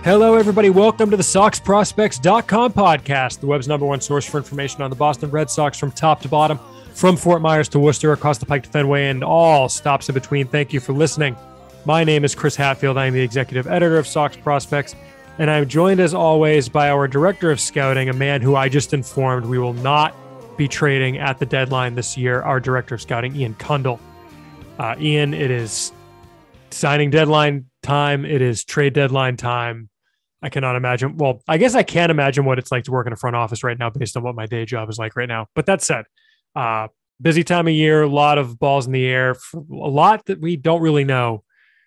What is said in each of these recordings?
Hello, everybody. Welcome to the SoxProspects.com podcast, the web's number one source for information on the Boston Red Sox from top to bottom, from Fort Myers to Worcester, across the Pike to Fenway, and all stops in between. Thank you for listening. My name is Chris Hatfield. I am the executive editor of Sox Prospects, and I'm joined, as always, by our director of scouting, a man who I just informed we will not be trading at the deadline this year, our director of scouting, Ian Kundle. Ian, it is signing deadline time. It is trade deadline time. I cannot imagine. Well, I guess I can imagine what it's like to work in a front office right now based on what my day job is like right now. But that said, busy time of year, a lot of balls in the air, a lot that we don't really know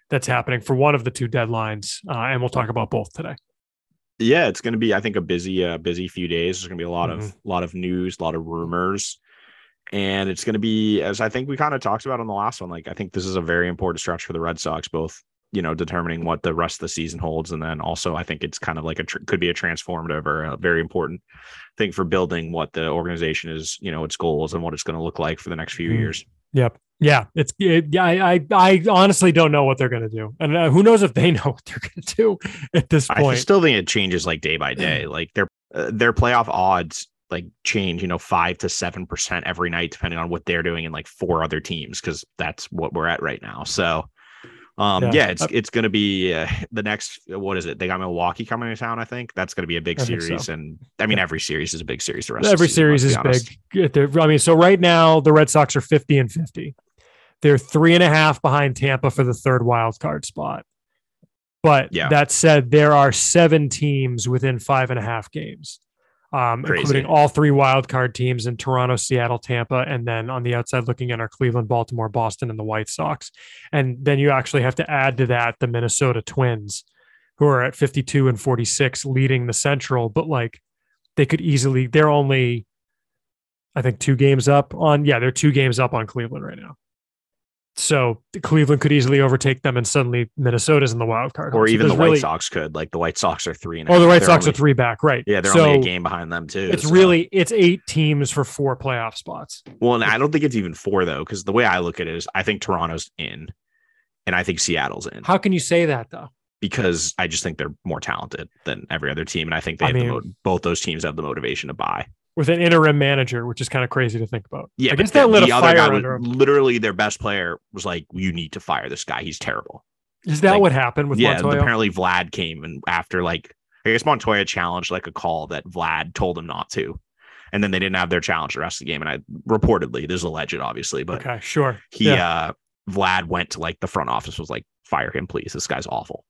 that's happening for one of the two deadlines. And we'll talk about both today. Yeah, it's going to be, I think, a busy few days. There's going to be a lot of news, a lot of rumors. And it's going to be, as I think we kind of talked about on the last one, like I think this is a very important stretch for the Red Sox, both, you know, determining what the rest of the season holds. And then also I think it's kind of like could be a transformative or a very important thing for building what the organization is, you know, its goals and what it's going to look like for the next few years. Yep. Yeah. I honestly don't know what they're going to do. And who knows if they know what they're going to do at this point. I still think it changes like day by day. Like their playoff odds like change, 5 to 7% every night, depending on what they're doing in like 4 other teams. Cause that's what we're at right now. So it's going to be the next, what is it? They got Milwaukee coming to town. I think that's going to be a big series. So. And I mean, every series is a big series. Every series is big. So right now the Red Sox are 50-50. They're 3.5 behind Tampa for the third wild card spot. But that said, there are 7 teams within 5.5 games. Including all 3 wildcard teams in Toronto, Seattle, Tampa, and then on the outside looking in are Cleveland, Baltimore, Boston, and the White Sox. And then you actually have to add to that the Minnesota Twins, who are at 52-46, leading the Central. But like they could easily, they're only, I think, 2 games up on. Yeah, they're 2 games up on Cleveland right now. So Cleveland could easily overtake them, and suddenly Minnesota's in the wild card. Or even the White Sox could. Like the White Sox are 3.5. Oh, the White Sox are 3 back, right? Yeah, they're only a game behind them too. It's 8 teams for 4 playoff spots. Well, and I don't think it's even 4 though, because the way I look at it is, I think Toronto's in, and I think Seattle's in. How can you say that though? Because I just think they're more talented than every other team, and I think both those teams have the motivation to buy. With an interim manager, which is kind of crazy to think about. Yeah, I guess that lit a fire under him. Literally, their best player was like, "You need to fire this guy. He's terrible." Is that what happened with Montoya? Yeah, apparently Vlad came, and after I guess Montoya challenged like a call that Vlad told him not to, and then they didn't have their challenge the rest of the game. And reportedly, this is alleged, obviously, but okay, sure. Vlad went to like the front office, was like, "Fire him, please. This guy's awful."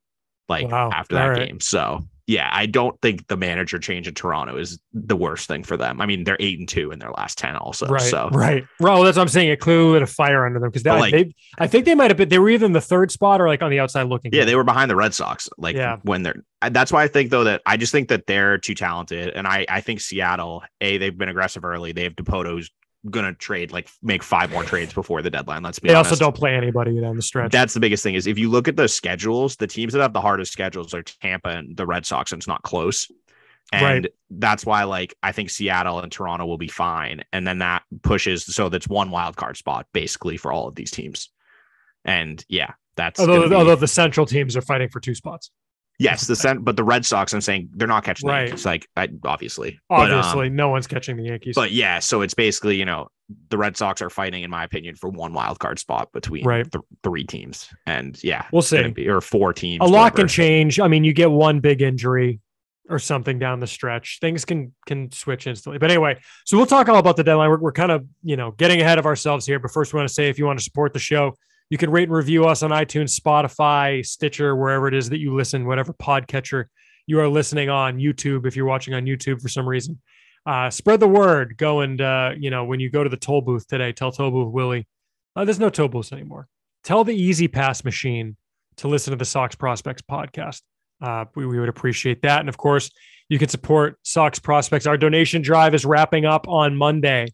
After that game, so. Yeah, I don't think the manager change in Toronto is the worst thing for them. I mean, they're 8-2 in their last 10 also. Right. Well, that's what I'm saying. It clearly lit a fire under them because I think they might have been, they were either in the third spot or like on the outside looking. Yeah, they were behind the Red Sox. That's why I think though I just think that they're too talented. And I think Seattle, they've been aggressive early. They have DePoto, who's gonna trade, make 5 more trades before the deadline. Let's be honest. They also don't play anybody down the stretch. That's the biggest thing is if you look at the schedules, the teams that have the hardest schedules are Tampa and the Red Sox, and it's not close. And that's why I think Seattle and Toronto will be fine. And then that pushes, so that's 1 wild card spot basically for all of these teams. And that's although the central teams are fighting for 2 spots. Yes, but the Red Sox, I'm saying they're not catching the Yankees. Obviously, no one's catching the Yankees. But so it's basically, the Red Sox are fighting, in my opinion, for 1 wild card spot between 3 teams, and we'll see, or 4 teams. A lot can change. I mean, you get 1 big injury or something down the stretch, things can switch instantly. But anyway, so we'll talk all about the deadline. We're kind of getting ahead of ourselves here. But first, we want to say if you want to support the show, you can rate and review us on iTunes, Spotify, Stitcher, wherever it is that you listen, whatever podcatcher you are listening on, YouTube, if you're watching on YouTube for some reason. Spread the word. Go and, when you go to the toll booth today, tell Toll Booth Willie, there's no toll booths anymore. Tell the Easy Pass machine to listen to the Sox Prospects podcast. We would appreciate that. And of course, you can support Sox Prospects. Our donation drive is wrapping up on Monday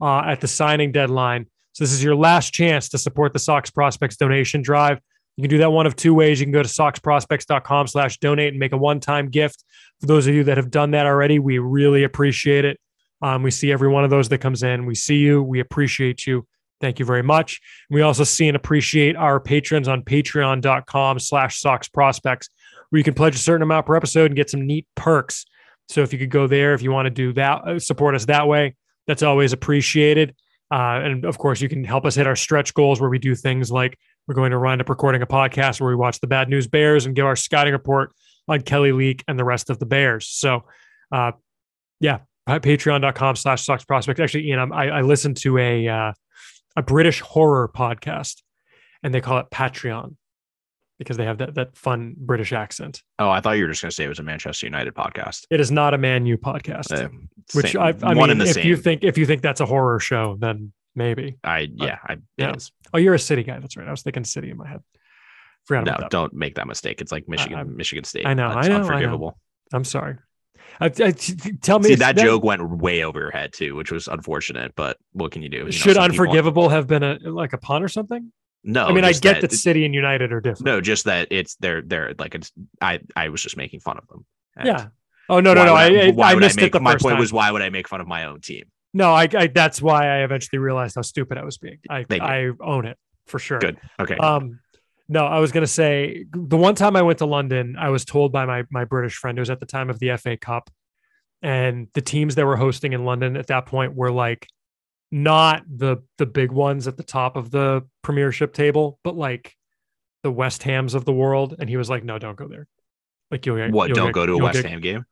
at the signing deadline. So this is your last chance to support the Sox Prospects donation drive. You can do that one of 2 ways. You can go to soxprospects.com/donate and make a one-time gift. For those of you that have done that already, we really appreciate it. We see every one of those that comes in. We see you. We appreciate you. Thank you very much. We also see and appreciate our patrons on patreon.com/Sox Prospects, where you can pledge a certain amount per episode and get some neat perks. So if you could go there, if you want to do that, support us that way, that's always appreciated. And of course, you can help us hit our stretch goals where we do things like we're going to wind up recording a podcast where we watch the Bad News Bears and give our scouting report on Kelly Leak and the rest of the Bears. So, patreon.com/SoxProspect. Actually, Ian, I listened to a British horror podcast, and they call it Patreon because they have that fun British accent. Oh, I thought you were just going to say it was a Manchester United podcast. It is not a Man U podcast, which I mean, if you think that's a horror show, then maybe. It is. Oh, you're a City guy. That's right. I was thinking City in my head. Forgot about that. Don't make that mistake. It's like Michigan State. I know. Unforgivable. I'm sorry. Tell me. See, that joke went way over your head too, which was unfortunate. But what can you do? Should unforgivable have been a pun or something? No, I mean, I get that City and United are different. No, just that they're like it's. I was just making fun of them. Yeah. Oh no. I missed it. My point was, why would I make fun of my own team? No, I that's why I eventually realized how stupid I was being. I own it for sure. Good. Okay. No, I was gonna say the one time I went to London, I was told by my British friend, it was at the time of the FA Cup, and the teams that were hosting in London at that point were like not the big ones at the top of the Premiership table, but like the West Hams of the world. And he was like, "No, don't go there. Like don't go to a West Ham game."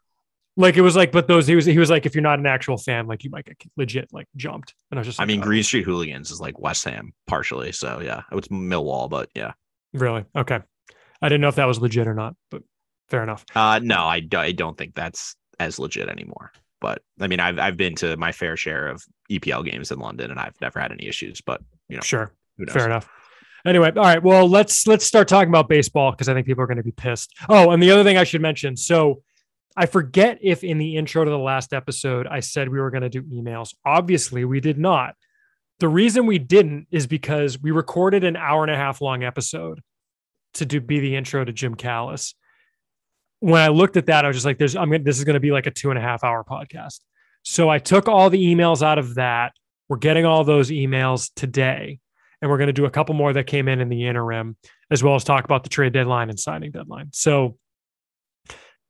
Like it was like, but those he was like, if you're not an actual fan, like you might get legit like jumped. And I was just, like, I mean, Green Street Hooligans is like West Ham partially, so yeah, it's Millwall, but yeah. Really? Okay. I didn't know if that was legit or not, but fair enough. No, I don't think that's as legit anymore. But I mean, I've been to my fair share of EPL games in London, and I've never had any issues. But sure, fair enough. Anyway, all right. Well, let's start talking about baseball because I think people are going to be pissed. Oh, and the other thing I should mention. So I forget if in the intro to the last episode I said we were going to do emails. Obviously, we did not. The reason we didn't is because we recorded an 1.5 hour long episode to be the intro to Jim Callis. When I looked at that, I was just like, this is going to be like a 2.5 hour podcast. So I took all the emails out of that. We're getting all those emails today, and we're going to do a couple more that came in the interim, as well as talk about the trade deadline and signing deadline. So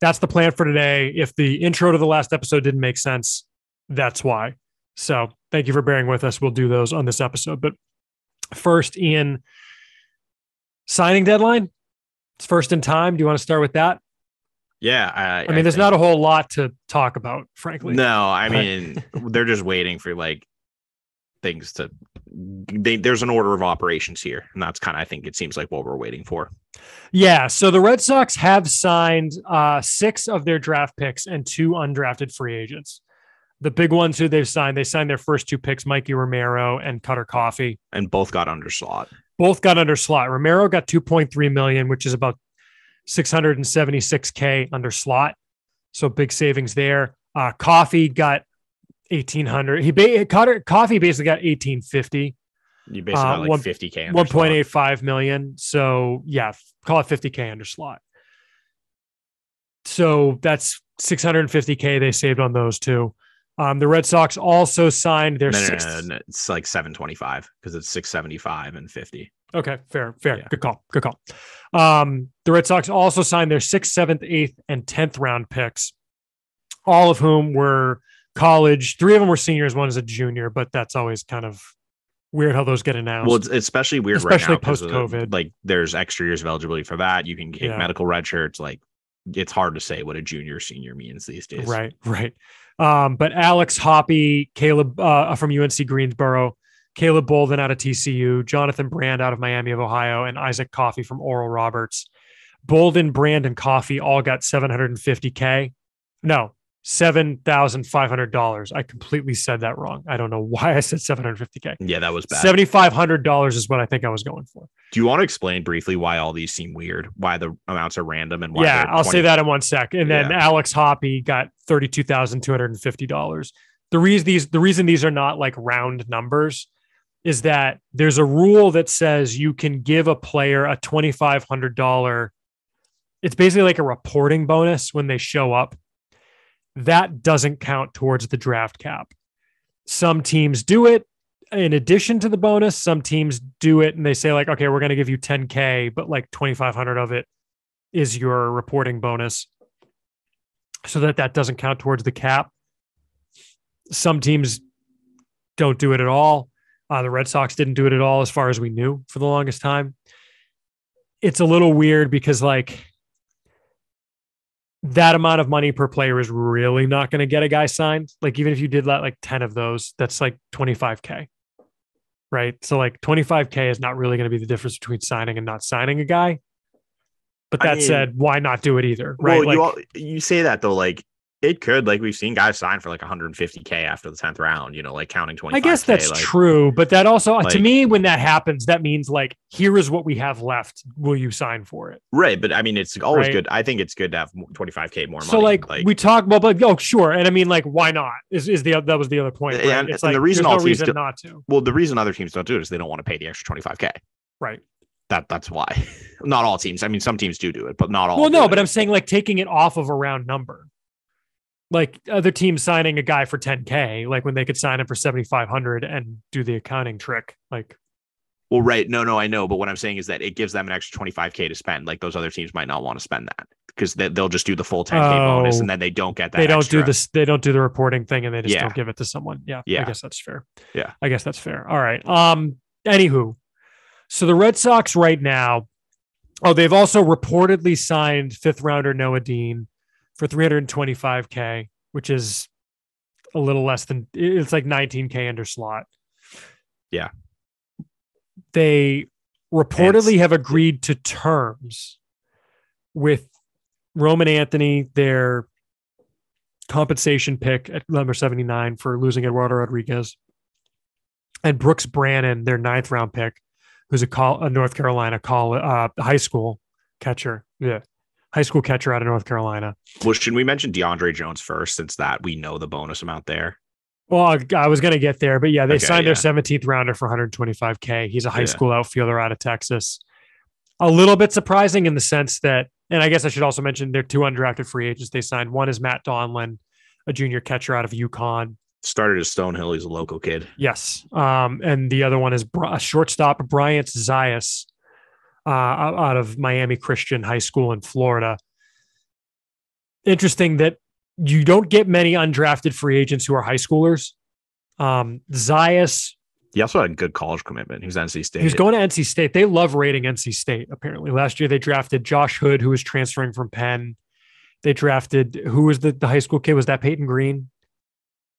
that's the plan for today. If the intro to the last episode didn't make sense, that's why. So thank you for bearing with us. We'll do those on this episode. But first, Ian, signing deadline. It's first in time. Do you want to start with that? Yeah. I mean, there's not a whole lot to talk about, frankly. No, I mean, they're just waiting for like things to, there's an order of operations here. And that's kind of, I think it seems like what we're waiting for. Yeah. So the Red Sox have signed 6 of their draft picks and 2 undrafted free agents. The big ones who they signed their first 2 picks, Mikey Romero and Cutter Coffee. And both got under slot. Romero got $2.3 million, which is about $676K under slot. So big savings there. Coffee got $1,800. Coffee basically got $1,850. You basically got like $50K. $1.85 million. So yeah, call it $50K under slot. So that's $650K they saved on those 2. The Red Sox also signed their no, it's like 725 because it's 675 and 50. Okay, fair. Yeah. Good call. The Red Sox also signed their 6th, 7th, 8th, and 10th round picks, all of whom were college. 3 of them were seniors. One is a junior, but that's always kind of weird how those get announced. Well, it's especially weird right now post-COVID. Like there's extra years of eligibility for that. You can get medical red shirts. Like it's hard to say what a junior or senior means these days. Right. But Alex Hoppy, Caleb from UNC Greensboro, Caleb Bolden out of TCU, Jonathan Brand out of Miami of Ohio, and Isaac Coffey from Oral Roberts. Bolden, Brand, and Coffey all got $750K. No, $7,500. I completely said that wrong. I don't know why I said $750K. Yeah, that was bad. $7,500 is what I think I was going for. Do you want to explain briefly why all these seem weird? Why the amounts are random and why? Yeah, I'll say that in one sec. And then Alex Hoppy got $32,250. The reason these are not like round numbers is that there's a rule that says you can give a player a $2,500. It's basically like a reporting bonus when they show up. That doesn't count towards the draft cap. Some teams do it in addition to the bonus. Some teams do it and they say like, okay, we're going to give you $10K, but like $2,500 of it is your reporting bonus, so that doesn't count towards the cap. Some teams don't do it at all. The Red Sox didn't do it at all as far as we knew for the longest time. It's a little weird because like that amount of money per player is really not going to get a guy signed. Like even if you did like 10 of those, that's like $25K, right? So like $25K is not really going to be the difference between signing and not signing a guy. But that said, why not do it either? Right. Well, you say that though, like it could, like we've seen guys sign for like $150K after the 10th round, like counting 25K. I guess that's true. But that also, to me, when that happens, that means like, here is what we have left. Will you sign for it? Right. But I mean, it's always good. I think it's good to have 25K more money. So like we talk about, but sure. And I mean, like, why not that was the other point. Right? And, it's and like, the reason all teams not to. Well, the reason other teams don't do it is they don't want to pay the extra 25K. Right. That's why. Not all teams. I mean, some teams do it, but not all. Well, no, but I'm saying like taking it off of a round number. Like other teams signing a guy for 10K, like when they could sign him for 7,500 and do the accounting trick. Like, well, right. No, I know. But what I'm saying is that it gives them an extra 25K to spend. Like those other teams might not want to spend that because they'll just do the full 10K bonus and then they don't get that. They don't extra. do this. They don't do the reporting thing and they just don't give it to someone. Yeah. I guess that's fair. Yeah. I guess that's fair. All right. Anywho, so the Red Sox right now, they've also reportedly signed 5th rounder Noah Dean for $325K, which is a little less than, it's like $19K under slot. Yeah. They reportedly have agreed to terms with Roman Anthony, their compensation pick at number 79 for losing Eduardo Rodriguez, and Brooks Brannon, their 9th round pick, who's a North Carolina high school catcher. Yeah. High school catcher out of North Carolina. Well, should we mention DeAndre Jones first, since that we know the bonus amount there? Well, I was going to get there, but yeah, they signed their 17th rounder for $125K. He's a high school outfielder out of Texas. A little bit surprising in the sense that, and I guess I should also mention their 2 undrafted free agents they signed. One is Matt Donlin, a junior catcher out of UConn. Started at Stonehill. He's a local kid. Yes. And the other one is a shortstop, Bryant Zayas, out of Miami Christian High School in Florida. Interesting that you don't get many undrafted free agents who are high schoolers. Zayas. He also had a good college commitment. He was NC State. He's going to NC State. They love rating NC State, apparently. Last year, they drafted Josh Hood, who was transferring from Penn. They drafted, who was the high school kid? Was that Peyton Green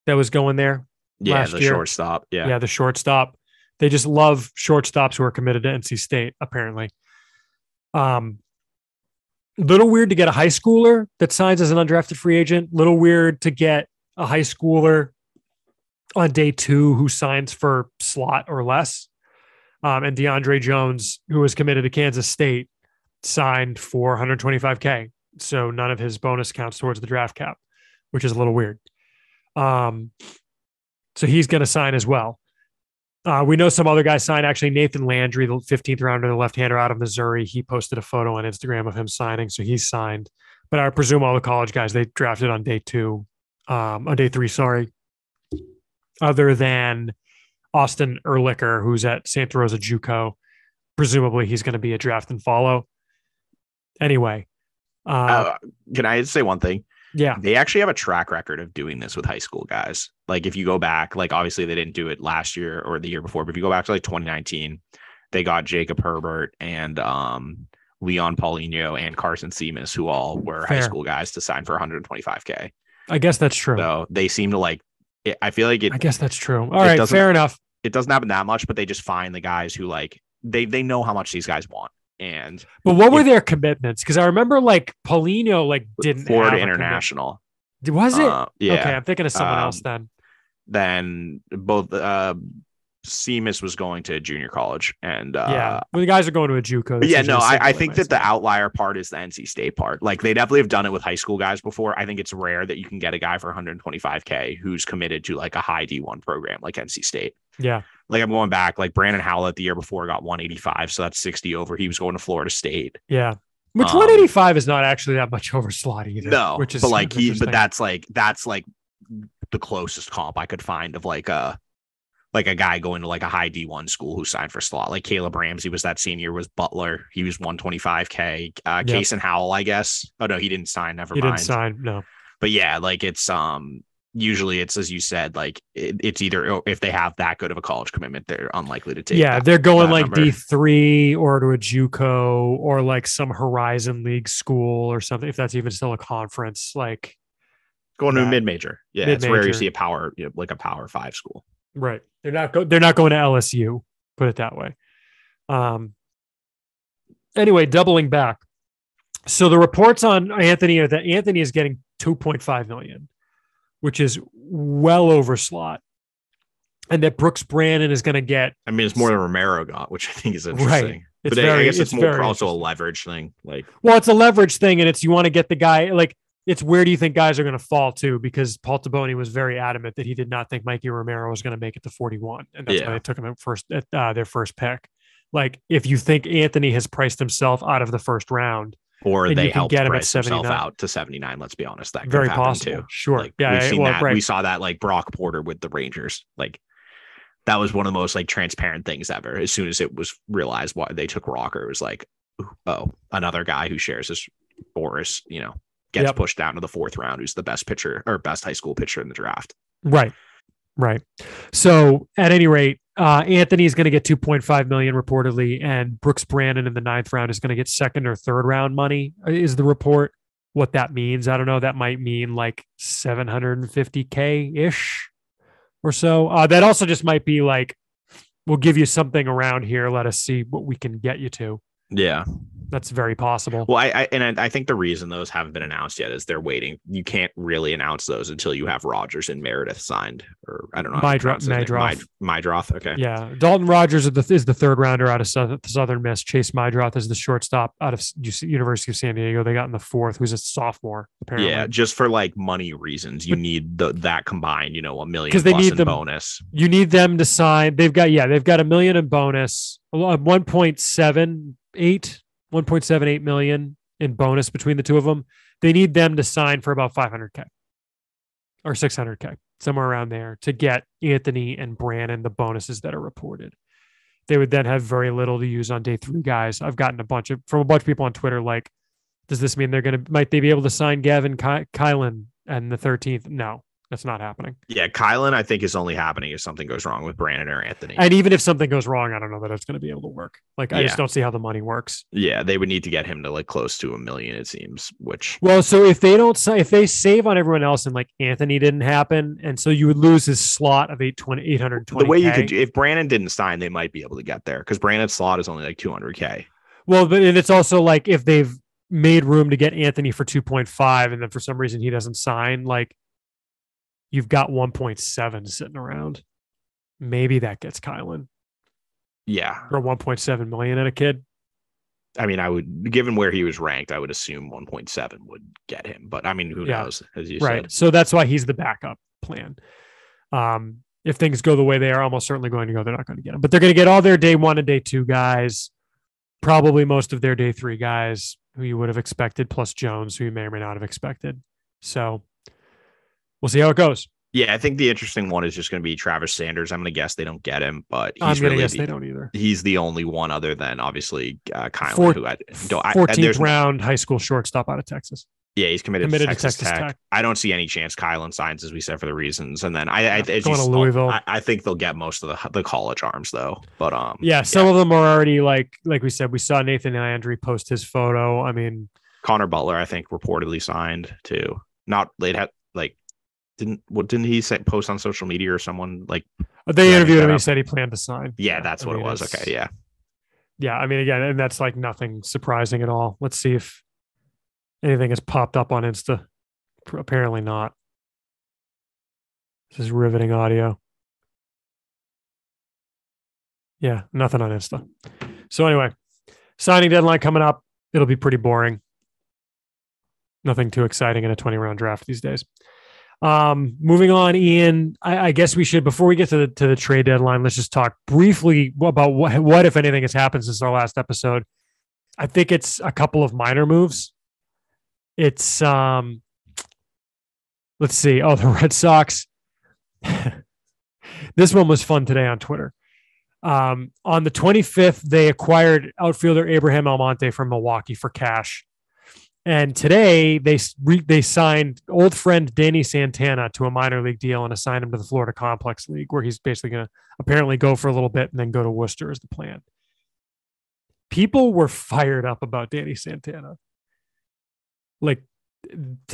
that was going there? Yeah, the shortstop. Yeah, the shortstop. They just love shortstops who are committed to NC State, apparently. Little weird to get a high schooler that signs as an undrafted free agent. Little weird to get a high schooler on day 2 who signs for slot or less. And DeAndre Jones, who was committed to Kansas State, signed for $125K. So none of his bonus counts towards the draft cap, which is a little weird. So he's going to sign as well. We know some other guys signed. Actually, Nathan Landry, the 15th rounder, the left-hander out of Missouri, he posted a photo on Instagram of him signing, so he's signed. But I presume all the college guys they drafted on day 3, sorry. Other than Austin Ehrlicher, who's at Santa Rosa JUCO. Presumably, he's going to be a draft and follow. Anyway. Can I say one thing? Yeah. They actually have a track record of doing this with high school guys. Like if you go back, like obviously they didn't do it last year or the year before, but if you go back to like 2019, they got Jacob Herbert and Leon Paulinho and Carson Seamus, who all were high school guys, to sign for $125K. I guess that's true. So they seem to like it. I feel like it. I guess that's true. All right, fair enough. It doesn't happen that much, but they just find the guys who like they know how much these guys want. But what were their commitments? Because I remember like Paulinho like didn't Florida International. Was it? Yeah. Okay, I'm thinking of someone else then. Then both Seamus was going to junior college, and well, the guys are going to a JUCO. Yeah, no, I think that the outlier part is the NC State part. Like they definitely have done it with high school guys before. I think it's rare that you can get a guy for $125K who's committed to like a high D1 program like NC State. Yeah. Like I'm going back, like Brandon Howlett the year before got 185, so that's 60 over. He was going to Florida State. Yeah. Which 185 is not actually that much over slot either. No, which is but like that's like the closest comp I could find of like a like a guy going to like a high D1 school who signed for slot. Like Caleb Ramsey was that senior, was Butler. He was 125K. Case and Howell, I guess. Oh no, he didn't sign. Never mind. He didn't sign. No. But yeah, like it's usually it's, as you said, like it's either, if they have that good of a college commitment, they're unlikely to take. Yeah, they're going like number. D3 or to a JUCO or like some Horizon League school or something, if that's even still a conference. Like going to a mid-major. Yeah, it's rare you see a power, like a Power 5 school. Right. They're not going to LSU, put it that way. Anyway, doubling back. So the reports on Anthony are that Anthony is getting $2.5 million, which is well over slot. And that Brooks Brannon is going to get. I mean, it's more than Romero got, which I think is interesting. Right. I guess it's more also a leverage thing. Like, well, it's a leverage thing, and it's you want to get the guy. Like, it's where do you think guys are going to fall to? Because Paul Taboni was very adamant that he did not think Mikey Romero was going to make it to 41, and that's why they took him at their first pick. Like, if you think Anthony has priced himself out of the first round, or they helped get him price himself out to 79, let's be honest, that could very happen possible too. Sure, like, we've seen that. Right. We saw that like Brock Porter with the Rangers. Like, that was one of the most like transparent things ever. As soon as it was realized why they took Rocker, it was like, oh, another guy who shares this Boris, gets pushed down to the fourth round, who's the best pitcher or best high school pitcher in the draft. Right. So at any rate, Anthony is going to get $2.5 million reportedly, and Brooks Brannon in the 9th round is going to get 2nd or 3rd round money, is the report. What that means, I don't know. That might mean like $750K ish or so. That also just might be like, we'll give you something around here. Let us see what we can get you to. Yeah. That's very possible. Well, I think the reason those haven't been announced yet is they're waiting. You can't really announce those until you have Rogers and Meredith signed, or I don't know. Mydroth. Okay. Yeah. Dalton Rogers is the 3rd rounder out of Southern Miss. Chase Mydroth is the shortstop out of University of San Diego. They got in the 4th, who's a sophomore, apparently. Yeah. Just for like money reasons, you need that combined, $1 million plus in bonus. You need them to sign. They've got $1 million in bonus, 1.78 million in bonus between the two of them. They need them to sign for about $500K or $600K, somewhere around there, to get Anthony and Brannon the bonuses that are reported. They would then have very little to use on day 3 guys. I've gotten from a bunch of people on Twitter, like, does this mean might they be able to sign Gavin Kylan and the 13th? No. That's not happening. Yeah, Kylan, I think, is only happening if something goes wrong with Brannon or Anthony. And even if something goes wrong, I don't know that it's going to be able to work. Like, I just don't see how the money works. Yeah, they would need to get him to like close to $1 million, it seems. So if they save on everyone else and like Anthony didn't happen, and so you would lose his slot of 820. The way you could, if Brannon didn't sign, they might be able to get there because Brannon's slot is only like $200K. Well, but it's also like if they've made room to get Anthony for 2.5, and then for some reason he doesn't sign, like, you've got 1.7 sitting around. Maybe that gets Kylan. Yeah. For 1.7 million in a kid. I mean, I would, given where he was ranked, I would assume 1.7 would get him. But I mean, who knows, as you said. So that's why he's the backup plan. If things go the way they are almost certainly going to go, they're not going to get him. But they're going to get all their day 1 and day 2 guys. Probably most of their day 3 guys who you would have expected, plus Jones, who you may or may not have expected. So we'll see how it goes. Yeah, I think the interesting one is just going to be Travis Sanders. I'm going to guess they don't get him, but I'm going to guess they don't either. He's the only one other than obviously Kylan, who 14th round high school shortstop out of Texas. Yeah, he's committed to Texas Tech. I don't see any chance Kylan signs, as we said, for the reasons. And then going to Louisville. I think they'll get most of the college arms though. But some of them are already like we said. We saw Nathan Landry post his photo. I mean, Connor Butler, I think, reportedly signed too. Not they'd have like. Didn't he post on social media or someone like they interviewed him? He said he planned to sign. Yeah, that's what it was. Okay, yeah. I mean, again, and that's like nothing surprising at all. Let's see if anything has popped up on Insta. Apparently not. This is riveting audio. Yeah, nothing on Insta. So anyway, signing deadline coming up. It'll be pretty boring. Nothing too exciting in a 20-round draft these days. Moving on, Ian, I guess we should, before we get to the trade deadline, let's just talk briefly about what, if anything, has happened since our last episode. I think it's a couple of minor moves. It's, let's see. Oh, the Red Sox. This one was fun today on Twitter. On the 25th, they acquired outfielder Abraham Almonte from Milwaukee for cash. And today they signed old friend Danny Santana to a minor league deal and assigned him to the Florida Complex League, where he's basically going to apparently go for a little bit and then go to Worcester is the plan. People were fired up about Danny Santana. Like,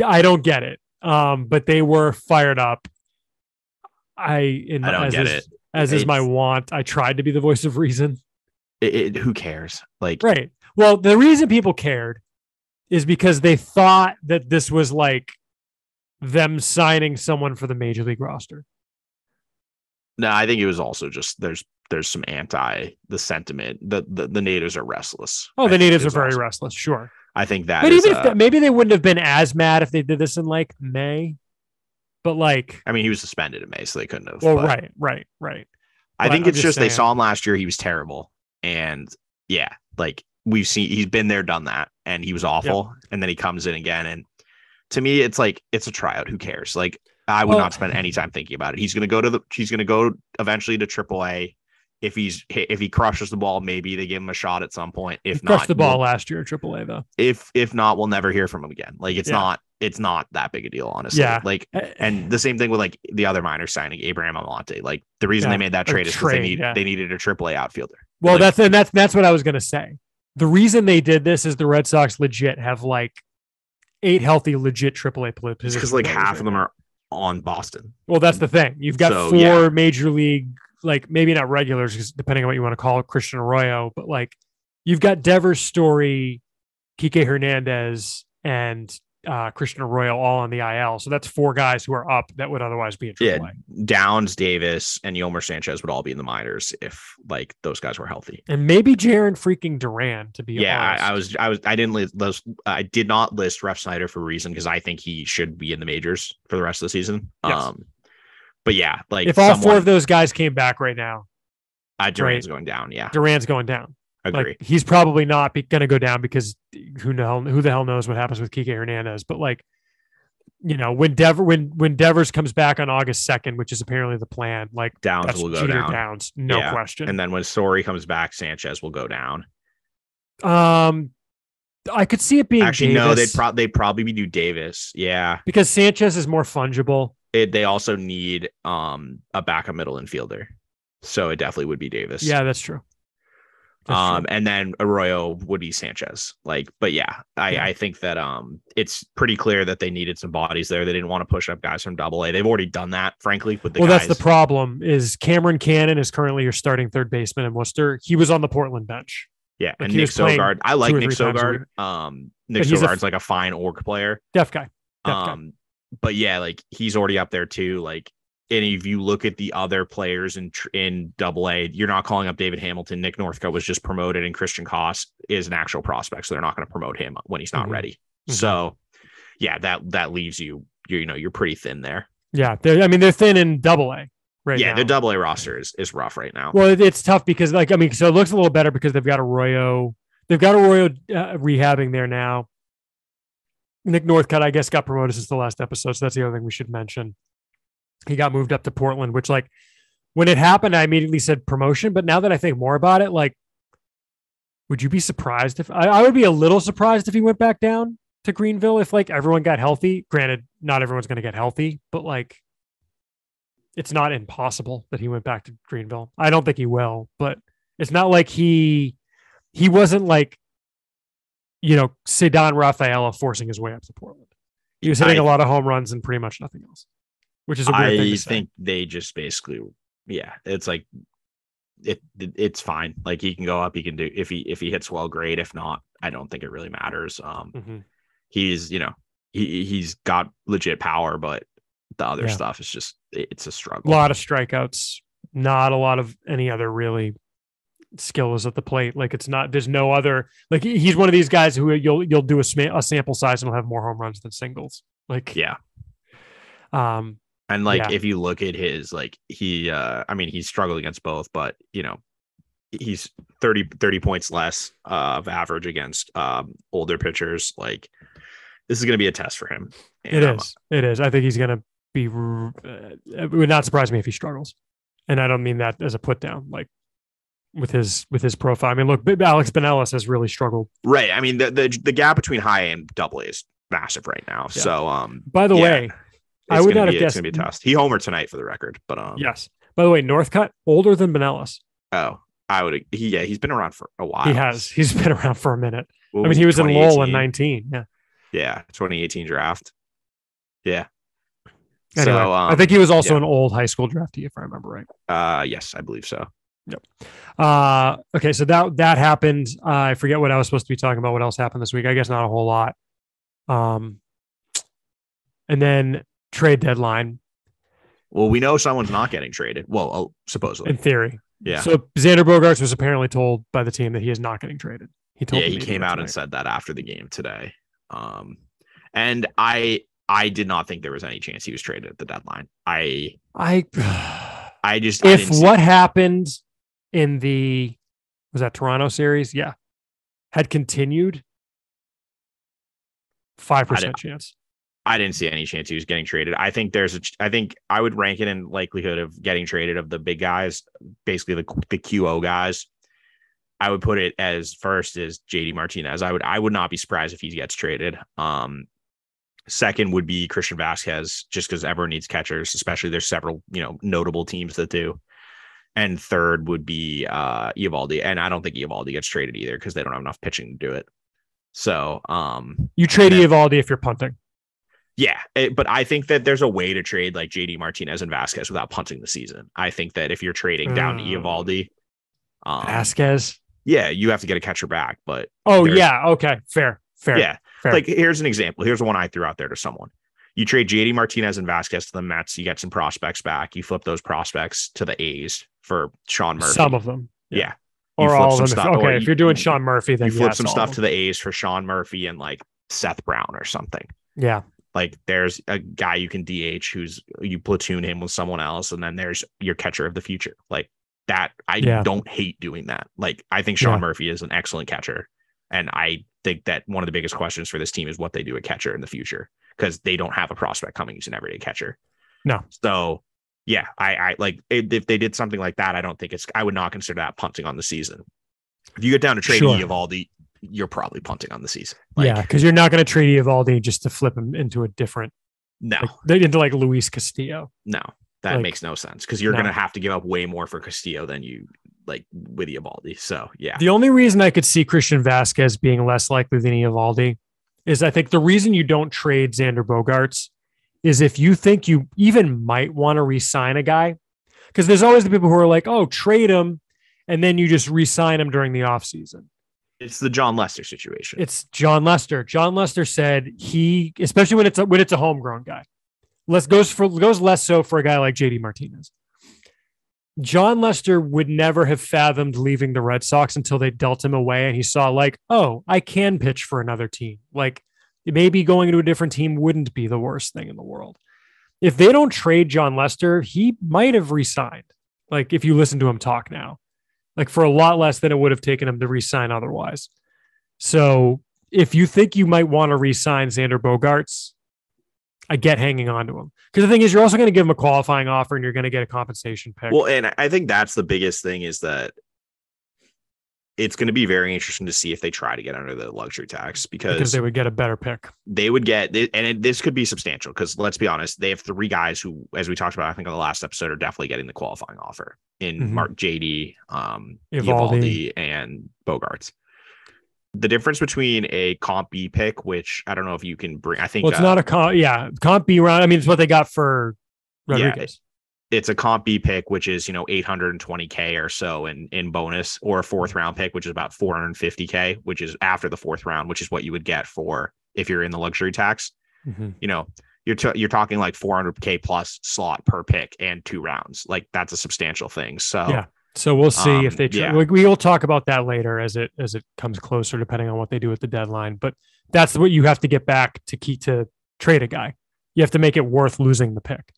I don't get it. But they were fired up. I don't get it. As is my want, I tried to be the voice of reason. Who cares? Like, right. Well, the reason people cared is because they thought that this was like them signing someone for the major league roster. No, I think it was also just there's some the sentiment. The natives are restless. Oh, the natives are very restless. Sure. I think that. But even if maybe they wouldn't have been as mad if they did this in like May. But like, I mean, he was suspended in May, so they couldn't have. Well, right. I think it's just they saw him last year. He was terrible, and yeah, like we've seen, he's been there, done that, and he was awful. Yep. And then he comes in again, and to me, it's like it's a tryout. Who cares? Like, I would not spend any time thinking about it. He's gonna go eventually to AAA. If he crushes the ball, maybe they give him a shot at some point. If not, crushed the ball last year at AAA though. If not, we'll never hear from him again. Like it's not that big a deal, honestly. Yeah. Like, and the same thing with like the other minor signing, Abraham Almonte. Like the reason they made that trade is because they needed a AAA outfielder. Well, like, that's what I was gonna say. The reason they did this is the Red Sox legit have like 8 healthy legit AAA positions. Because like half of them are on Boston. Well, that's the thing. You've got 4 major league, like maybe not regulars, depending on what you want to call it, Christian Arroyo, but like you've got Devers, Story, Kike Hernandez, and Christian Arroyo all on the IL. So that's 4 guys who are up that would otherwise be in AAA. Yeah, Downs, Davis, and Yolmer Sanchez would all be in the minors if like those guys were healthy. And maybe Jaron freaking Duran, to be honest. I did not list Ref Snyder for a reason because I think he should be in the majors for the rest of the season. Yes. But yeah, like if all 4 of those guys came back right now, Duran's going down. Yeah, Duran's going down. Agree. Like, he's probably not going to go down because who the hell knows what happens with Kike Hernandez. But like, you know, when Devers comes back on August 2nd, which is apparently the plan, like Downs will go down. Downs, no question. And then when Story comes back, Sanchez will go down. I could see it being actually Davis. no. They'd probably do Davis. Yeah, because Sanchez is more fungible. They also need a backup middle infielder, so it definitely would be Davis. Yeah, that's true. And then Arroyo would be Sanchez. Like, but yeah, I think that it's pretty clear that they needed some bodies there. They didn't want to push up guys from AA. They've already done that, frankly, with the guys. That's the problem. Is Cameron Cannon is currently your starting third baseman in Worcester. He was on the Portland bench. Yeah, like, and Nick Sogard. I like Nick Sogard. Nick Sogard's like a fine org player. Deaf guy. But yeah, like he's already up there too. Like, and if you look at the other players in AA, you're not calling up David Hamilton. Nick Northcutt was just promoted, and Christian Koss is an actual prospect, so they're not going to promote him when he's not ready. Mm-hmm. So, yeah, that leaves you're pretty thin there. Yeah, they're thin in AA right now. Yeah, the AA roster is rough right now. Well, it's tough because so it looks a little better because they've got Arroyo. They've got Arroyo rehabbing there now. Nick Northcutt, I guess, got promoted since the last episode, so that's the other thing we should mention. He got moved up to Portland, which, like, when it happened, I immediately said promotion. But now that I think more about it, like, would you be surprised if I would be a little surprised if he went back down to Greenville if like everyone got healthy? Granted, not everyone's going to get healthy, but like, it's not impossible that he went back to Greenville. I don't think he will, but it's not like he wasn't like, Cedar Rafaela forcing his way up to Portland. He was hitting a lot of home runs and pretty much nothing else. Which is a weird thing to say. I think they just basically, it's like it's fine. Like he can go up, he can do if he hits well, great. If not, I don't think it really matters. He's he's got legit power, but the other stuff is just it's a struggle. A lot of strikeouts, not a lot of any other really skills at the plate. Like there's no other, like he's one of these guys who you'll do a sample size and he'll have more home runs than singles. Like and like if you look at his he's struggled against both, but he's 30 points less of average against older pitchers. Like this is going to be a test for him. And, it is. I think he's going to be. It would not surprise me if he struggles. And I don't mean that as a put down, like with his profile. I mean, look, Alex Binelas has really struggled. Right. I mean, the gap between high and double A is massive right now. Yeah. So, by the way, I would not have guessed. It's going to be a test. He homered tonight for the record, but yes. By the way, Northcutt older than Binelas. Oh, I would. He's been around for a while. He has. He's been around for a minute. I mean, he was in Lowell in 19. Yeah. Yeah. 2018 draft. Yeah. Anyway, so I think he was also an old high school draftee, if I remember right. Yes, I believe so. Yep. Okay, so that happened. I forget what I was supposed to be talking about. What else happened this week? I guess not a whole lot. And then trade deadline. Well, we know someone's not getting traded. Well, supposedly. In theory. Yeah. So Xander Bogaerts was apparently told by the team that he is not getting traded. He came out and said that after the game today. And I did not think there was any chance he was traded at the deadline. I just if what happened in was that Toronto series? Yeah. Had continued 5% chance. I didn't see any chance he was getting traded. I think I think I would rank it in likelihood of getting traded of the big guys, basically the QO guys. I would put it as first is JD Martinez. I would not be surprised if he gets traded. Second would be Christian Vasquez, just because everyone needs catchers, especially there's several, notable teams that do. And third would be Eovaldi. And I don't think Eovaldi gets traded either because they don't have enough pitching to do it. So you trade Eovaldi if you're punting. Yeah, but I think that there's a way to trade like JD Martinez and Vasquez without punting the season. I think that if you're trading down to Eovaldi, Vasquez, yeah, you have to get a catcher back. But okay, fair. Yeah, fair. Like here's an example. Here's the one I threw out there to someone. You trade JD Martinez and Vasquez to the Mets. You get some prospects back. You flip those prospects to the A's for Sean Murphy. Some of them, yeah. Or all of them. Okay, if you're doing Sean Murphy, then you flip some stuff to the A's for Sean Murphy and like Seth Brown or something. Yeah. Like there's a guy you can DH who's you platoon him with someone else, and then there's your catcher of the future. Like that, I don't hate doing that. Like I think Sean Murphy is an excellent catcher, and I think that one of the biggest questions for this team is what they do at catcher in the future because they don't have a prospect coming who's an everyday catcher. No. So yeah, I like if they did something like that, I would not consider that punting on the season. If you get down to trading Eovaldi, you're probably punting on the season. Because you're not going to trade Eovaldi just to flip him into a different, into like Luis Castillo. No, that makes no sense because you're going to have to give up way more for Castillo than you like with Eovaldi. So yeah, the only reason I could see Christian Vasquez being less likely than Eovaldi is I think the reason you don't trade Xander Bogaerts is if you think you even might want to re-sign a guy, because there's always the people who are like, oh, trade him, and then you just re-sign him during the offseason. It's the John Lester situation. It's John Lester. John Lester said especially when it's a homegrown guy, goes less so for a guy like JD Martinez. John Lester would never have fathomed leaving the Red Sox until they dealt him away, and he saw like, oh, I can pitch for another team. Like maybe going to a different team wouldn't be the worst thing in the world. If they don't trade John Lester, he might have re-signed. Like if you listen to him talk now. Like for a lot less than it would have taken him to re-sign otherwise. So if you think you might want to re-sign Xander Bogaerts, I get hanging on to him. Because the thing is, you're also going to give him a qualifying offer and you're going to get a compensation pick. Well, and I think that's the biggest thing is that it's going to be very interesting to see if they try to get under the luxury tax because they would get a better pick. They would get, this could be substantial because let's be honest, they have three guys who, as we talked about, I think on the last episode, are definitely getting the qualifying offer in Mark JD, Eovaldi, and Bogaerts. The difference between a comp B pick, which I don't know if you can bring, I think it's not a comp B round. I mean, it's what they got for Rodriguez. It's a comp B pick, which is, $820K or so in bonus, or a fourth round pick, which is about $450K, which is after the fourth round, which is what you would get for if you're in the luxury tax. You're talking like $400K plus slot per pick and 2 rounds. Like that's a substantial thing. So yeah. So we'll see if they we will talk about that later as it comes closer, depending on what they do at the deadline. But that's what you have to get back to trade a guy. You have to make it worth losing the pick.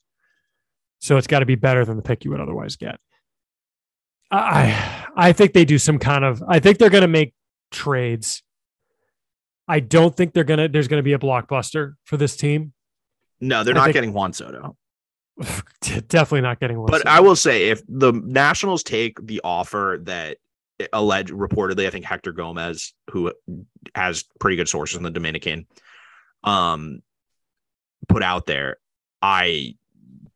So it's got to be better than the pick you would otherwise get. I think they do some kind of, I think they're going to make trades. I don't think there's going to be a blockbuster for this team. No, they're not getting Juan Soto. Definitely not getting one. But I will say, if the Nationals take the offer that reportedly, I think Hector Gomez, who has pretty good sources in the Dominican, put out there,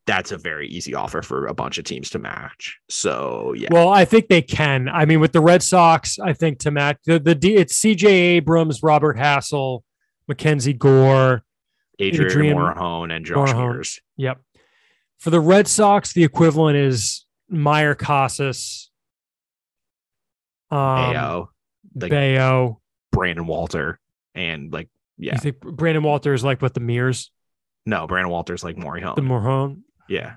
that's a very easy offer for a bunch of teams to match. So yeah. Well, I think they can. I mean, with the Red Sox, I think to match it's CJ Abrams, Robert Hassel, Mackenzie Gore, Adrian Morejon, and Josh Mears. Yep. For the Red Sox, the equivalent is Meyer Casas, Bayo, Brandon Walter, and like, yeah. You think Brandon Walter is like with the Mears? No, Brandon Walter's like Morejon. The Morejon? Yeah.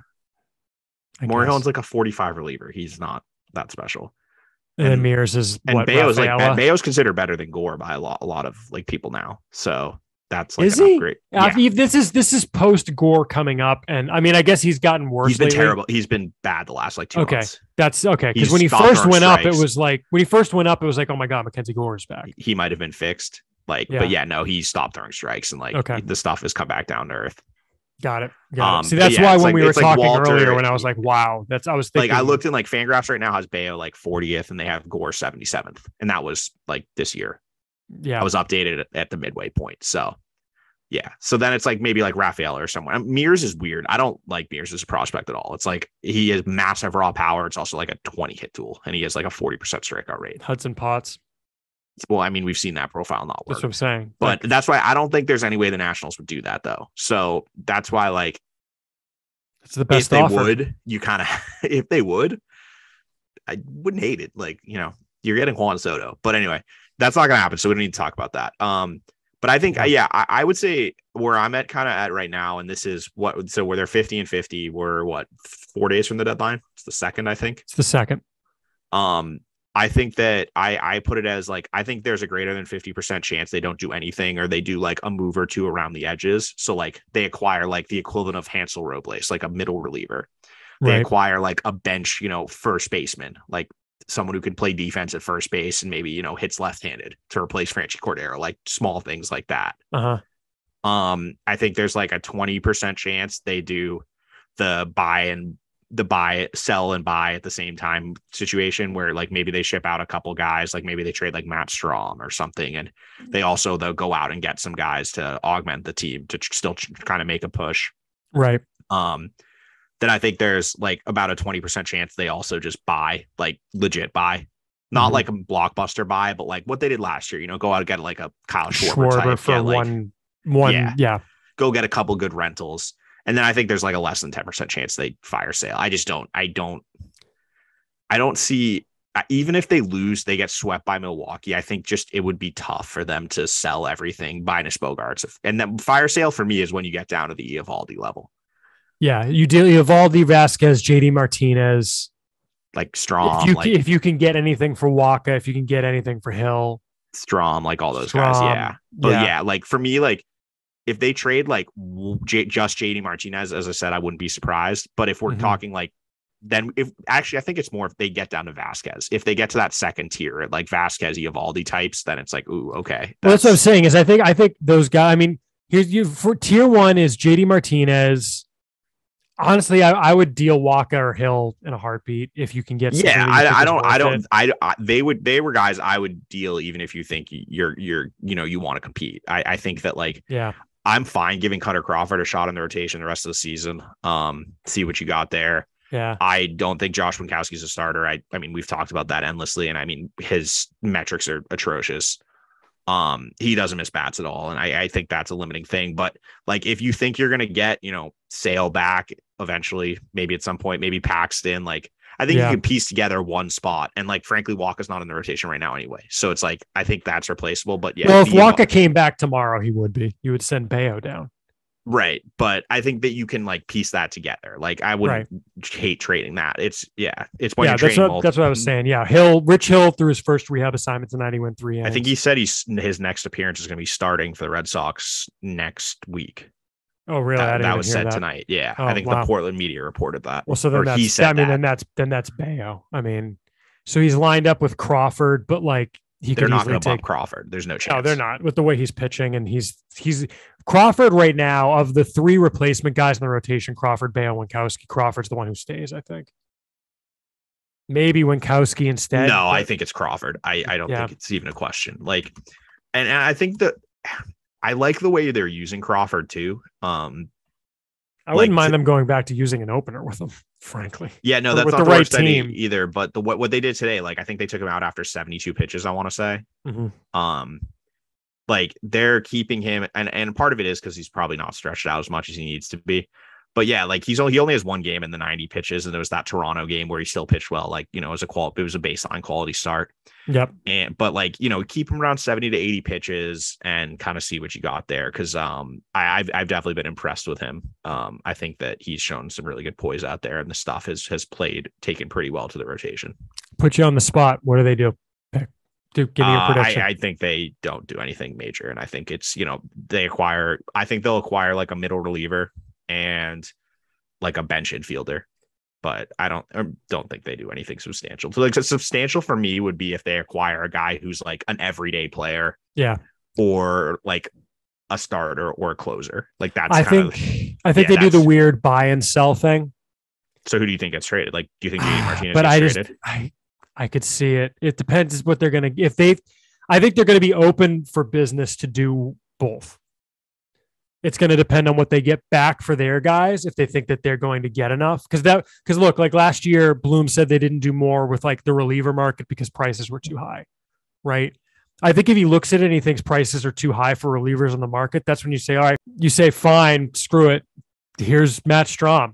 Morejon's like a 45 reliever. He's not that special. And Mears is what? And Bayo's considered better than Gore by a lot of like people now. So that's like is he? Upgrade. Yeah. This is post Gore coming up, and I mean, I guess he's gotten worse. He's been terrible. He's been bad the last like 2 months. That's okay. Because when he first went up, it was like oh my god, Mackenzie Gore is back. He might have been fixed. But yeah, no, he stopped throwing strikes, and like the stuff has come back down to earth. Got it. See, that's why when we were talking earlier, when I was like, wow, I was thinking, like, I looked in like Fangraphs right now has Bayo like 40th, and they have Gore 77th, and that was like this year. Yeah, I was updated at the midway point. So yeah, so then it's like maybe like Raphael or someone. Mears is weird. I don't like Mears as a prospect at all. It's like he has massive raw power. It's also like a 20 hit tool, and he has like a 40% strikeout rate. Hudson Potts. Well, I mean, we've seen that profile not work. That's what I'm saying. But that's why I don't think there's any way the Nationals would do that, though. So that's why, like, it's the best if they offer. would, you kind of, if they would, I wouldn't hate it. Like, you're getting Juan Soto. But anyway, that's not going to happen. So we don't need to talk about that. But I think, I would say where I'm at right now, and this is where they're 50 and 50, we're 4 days from the deadline. It's the second, I think. It's the second. I think that I put it as like, I think there's a greater than 50% chance they don't do anything, or they do like a move or two around the edges. So like they acquire like the equivalent of Hansel Robles, like a middle reliever. They acquire like a bench, first baseman, like someone who can play defense at first base and maybe, hits left-handed to replace Franchi Cordero, like small things like that. I think there's like a 20% chance they do the sell and buy at the same time situation, where like maybe they ship out a couple guys, like maybe they trade like Matt Strahm or something, and they also they'll go out and get some guys to augment the team to still kind of make a push. Right. Then I think there's like about a 20% chance they also just buy, like legit buy, not like a blockbuster buy, but like what they did last year, go out and get like a Kyle Schwarber type, for one. Yeah. Go get a couple good rentals. And then I think there's like a less than 10% chance they fire sale. I don't see, even if they lose, they get swept by Milwaukee. I think just it would be tough for them to sell everything, minus Bogarts. And then fire sale for me is when you get down to the Eovaldi level. Yeah, you deal Eovaldi, Vasquez, JD Martinez, like Strahm. If you can get anything for Waka, if you can get anything for Hill, Strahm, like all those guys. Yeah, but yeah, like for me, like, if they trade like just JD Martinez, as I said, I wouldn't be surprised. But if we're talking like, then I think it's more if they get down to Vasquez, if they get to that second tier, like Vasquez, Eovaldi types, then it's like, ooh, okay. Well, that's what I'm saying is I think those guys, I mean, for tier one is JD Martinez. Honestly, I would deal Waka or Hill in a heartbeat if you can get. They were guys I would deal even if you think you want to compete. I think that like, I'm fine giving Cutter Crawford a shot in the rotation the rest of the season. See what you got there. Yeah. I don't think Josh Winkowski's a starter. I mean, we've talked about that endlessly, and I mean, his metrics are atrocious. He doesn't miss bats at all. And I think that's a limiting thing. But like, if you think you're going to get, Sale back eventually, maybe at some point, maybe Paxton, like, I think you can piece together one spot. And like, frankly, Waka's not in the rotation right now anyway. So it's like, I think that's replaceable. But yeah. Well, if Waka came back tomorrow, he would be. You would send Bayo down. Right. But I think that you can like piece that together. Like, I wouldn't hate trading that. It's when you're trading. That's what I was saying. Yeah. Rich Hill through his first rehab assignment tonight, he went 3 innings. I think he said his next appearance is going to be starting for the Red Sox next week. Oh, really? That was said tonight. Yeah. I think the Portland media reported that. Well, so then then that's Bayo. I mean, so he's lined up with Crawford, but like, they're not going to bump Crawford. There's no chance. No, they're not with the way he's pitching. And he's Crawford right now, of the three replacement guys in the rotation, Crawford, Bale, Winkowski. Crawford's the one who stays, I think. Maybe Winkowski instead. No, I think it's Crawford. I don't think it's even a question. Like, and I think that I like the way they're using Crawford too. I wouldn't mind them going back to using an opener with him, frankly. Yeah, no, that's not the right team either. But what they did today, like I think they took him out after 72 pitches. I want to say, like they're keeping him, and part of it is because he's probably not stretched out as much as he needs to be. But yeah, like he only has one game in the 90 pitches, and there was that Toronto game where he still pitched well. Like, you know, it was a baseline quality start. Yep. But like, you know, keep him around 70 to 80 pitches and kind of see what you got there. Cause I've definitely been impressed with him. I think that he's shown some really good poise out there, and the stuff has taken pretty well to the rotation. Put you on the spot. What do they do? Give me your prediction. I think they don't do anything major. And I think it's, you know, I think they'll acquire like a middle reliever and like a bench infielder, but I don't think they do anything substantial. So like substantial for me would be if they acquire a guy who's like an everyday player, or like a starter or a closer. Like that's I think they do the weird buy and sell thing. So who do you think gets traded? Like, do you think Martinez gets traded? I could see it. It depends what they're gonna. I think they're going to be open for business to do both. It's going to depend on what they get back for their guys, if they think that they're going to get enough. Because look, like last year, Bloom said they didn't do more with like the reliever market because prices were too high, right? I think if he looks at it and he thinks prices are too high for relievers on the market, that's when you say, all right, you say, fine, screw it. Here's Matt Strahm,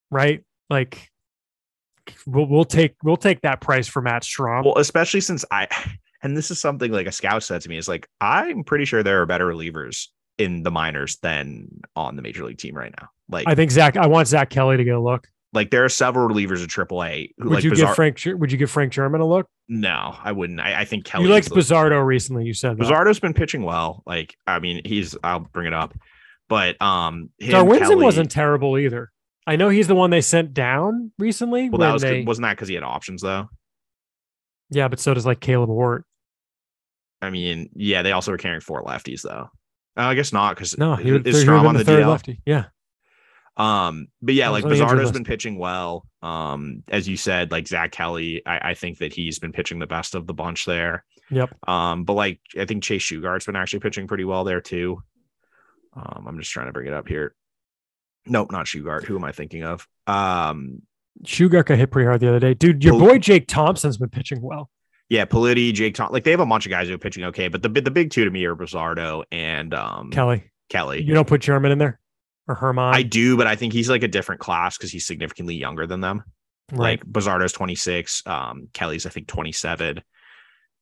right? Like we'll take that price for Matt Strahm. Well, especially since and this is something like a scout said to me, is like, I'm pretty sure there are better relievers in the minors than on the major league team right now. Like, I think I want Zach Kelly to get a look. Like there are several relievers at AAA. Would you give Frank German a look? No, I wouldn't. I think Kelly. You liked Bizzardo recently. You said Bizzardo's been pitching well. Like, I mean, I'll bring it up, but Darwinson wasn't terrible either. I know he's the one they sent down recently. Well, wasn't that because he had options though? Yeah, but so does like Caleb Ward. I mean, yeah, they also were carrying 4 lefties though. I guess not, because is Strahm on the third DL? Lefty. Yeah. But yeah, like Bizzardo's been pitching well. As you said, like Zach Kelly, I think that he's been pitching the best of the bunch there. Yep. But like I think Chase Shugart's been actually pitching pretty well there too. I'm just trying to bring it up here. Nope, not Shugart. Who am I thinking of? Shugart got hit pretty hard the other day. Dude, your boy Jake Thompson's been pitching well. Yeah, Politi, Jake Thompson. Like they have a bunch of guys who are pitching okay, but the big two to me are Bizzardo and Kelly. You don't put German in there? Or Herman? I do, but I think he's like a different class because he's significantly younger than them. Right. Like Bizzardo's 26, Kelly's I think 27,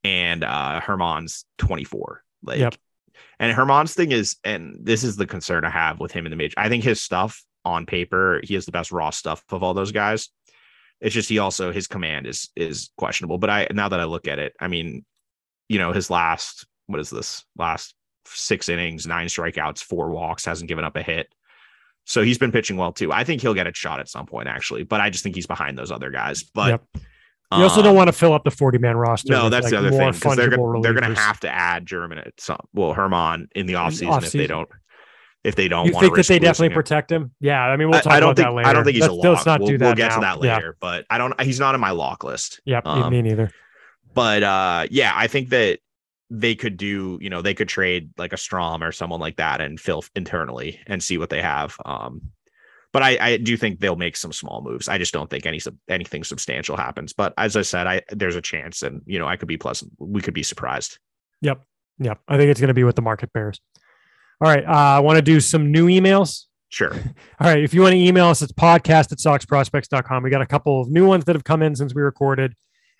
and Herman's 24. Like, yep. And Herman's thing is, and this is the concern I have with him in the major. I think his stuff on paper, he has the best raw stuff of all those guys. It's just his command is questionable. But now that I look at it, I mean, you know, his last 6 innings, 9 strikeouts, 4 walks, hasn't given up a hit. So he's been pitching well too. I think he'll get a shot at some point actually, but I just think he's behind those other guys. But you also don't want to fill up the 40-man roster. No, that's like the other thing, because they're going to have to add German at Herman in the offseason if they don't. You think that they definitely protect him? Yeah, I mean, we'll talk about that later. I don't think he's a lock. Let's not do that. We'll get to that later, but I don't. He's not in my lock list. Yep, me neither. But yeah, I think that they could do. You know, they could trade like a Strahm or someone like that and fill internally and see what they have. But I do think they'll make some small moves. I just don't think anything substantial happens. But as I said, there's a chance, and you know, I could be pleasant. We could be surprised. Yep. I think it's going to be what the market bears. All right. I want to do some new emails. Sure. All right. If you want to email us, it's podcast@soxprospects.com. We got a couple of new ones that have come in since we recorded,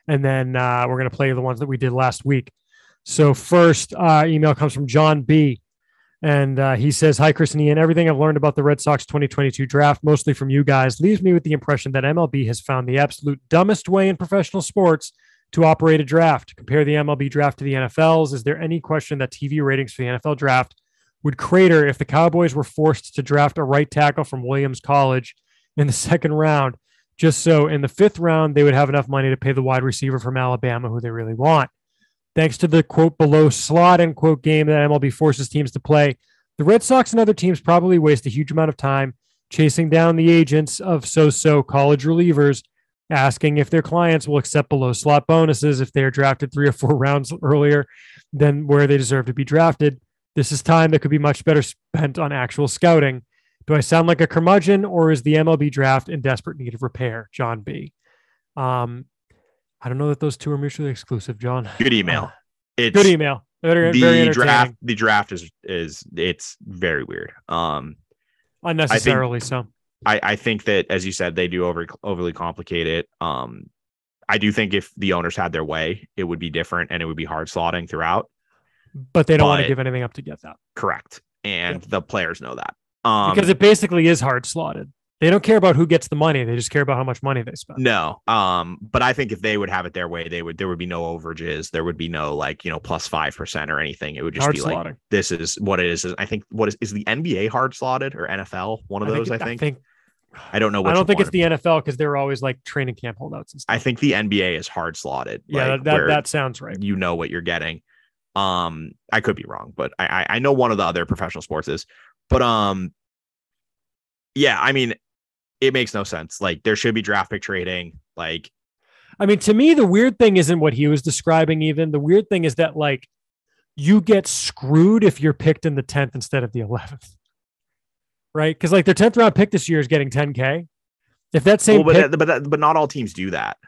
and then we're going to play the ones that we did last week. So first email comes from John B. And he says, hi, Chris and Ian. Everything I've learned about the Red Sox 2022 draft, mostly from you guys, leaves me with the impression that MLB has found the absolute dumbest way in professional sports to operate a draft. Compare the MLB draft to the NFL's. Is there any question that TV ratings for the NFL draft would crater if the Cowboys were forced to draft a right tackle from Williams College in the 2nd round? Just so in the 5th round, they would have enough money to pay the wide receiver from Alabama who they really want. Thanks to the quote below slot end quote game that MLB forces teams to play, the Red Sox and other teams probably waste a huge amount of time chasing down the agents of so-so college relievers, asking if their clients will accept below slot bonuses if they are drafted 3 or 4 rounds earlier than where they deserve to be drafted. This is time that could be much better spent on actual scouting. Do I sound like a curmudgeon, or is the MLB draft in desperate need of repair? John B. I don't know that those two are mutually exclusive, John. Good email. It's good email. Very the draft is it's very weird. Unnecessarily so. I think that, as you said, they do overly complicate it. I do think if the owners had their way, it would be different and it would be hard slotting throughout. But they don't want to give anything up to get that. Correct. And the players know that. Because it basically is hard slotted. They don't care about who gets the money. They just care about how much money they spend. No. But I think if they would have it their way, there would be no overages. There would be no plus 5% or anything. It would just hard be slotting. Like, this is what it is. I think is the NBA hard slotted or NFL? One of those, I think. I don't know. I don't think it's the NFL because they're always like training camp holdouts and stuff. I think the NBA is hard slotted. Yeah, that sounds right. You know what you're getting. I could be wrong, but I know one of the other professional sports is. But yeah, I mean, it makes no sense. Like, there should be draft pick trading. Like, I mean, to me, the weird thing isn't what he was describing. Even the weird thing is that, like, you get screwed if you're picked in the 10th instead of the 11th, right? Because like their 10th round pick this year is getting 10K. If that same, but not all teams do that.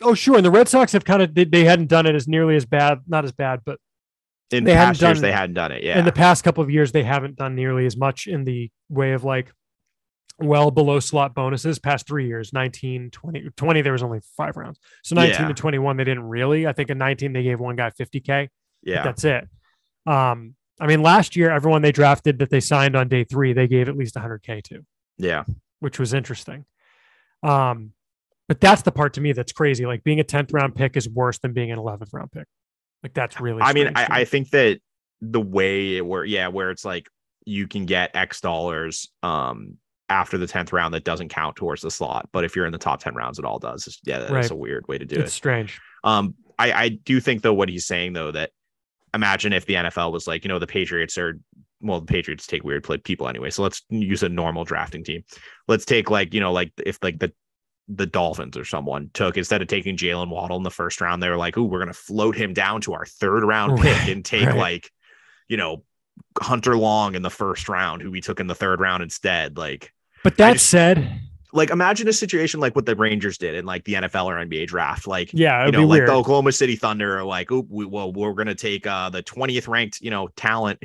Oh, sure. And the Red Sox have they hadn't done it as nearly as bad, not as bad, but in past years they hadn't done it. Yeah. In the past couple of years, they haven't done nearly as much in the way of like well below slot bonuses. Past 3 years, 19, 20, there was only 5 rounds. So 19 to 21, they didn't really. I think in 19, they gave one guy 50K. Yeah. That's it. I mean, last year, everyone they drafted that they signed on day 3, they gave at least 100K to. Yeah. Which was interesting. But that's the part to me that's crazy. Like, being a 10th round pick is worse than being an 11th round pick. Like, that's really, I mean, I think that the way where it's like you can get X dollars after the 10th round, that doesn't count towards the slot. But if you're in the top 10 rounds, it all does. That's a weird way to do it. It's strange. I do think, though, what he's saying, though, that imagine if the NFL was like, the Patriots the Patriots take weird people anyway. So let's use a normal drafting team. Let's take if the Dolphins or someone took, instead of taking Jalen Waddle in the first round, they were like, "Ooh, we're going to float him down to our 3rd round pick and take Hunter Long in the 1st round, who we took in the 3rd round instead." Like, but that said, like, imagine a situation like what the Rangers did in like the NFL or NBA draft. Like, yeah, like weird. The Oklahoma City Thunder are like, "Ooh, we're going to take the 20th ranked, talent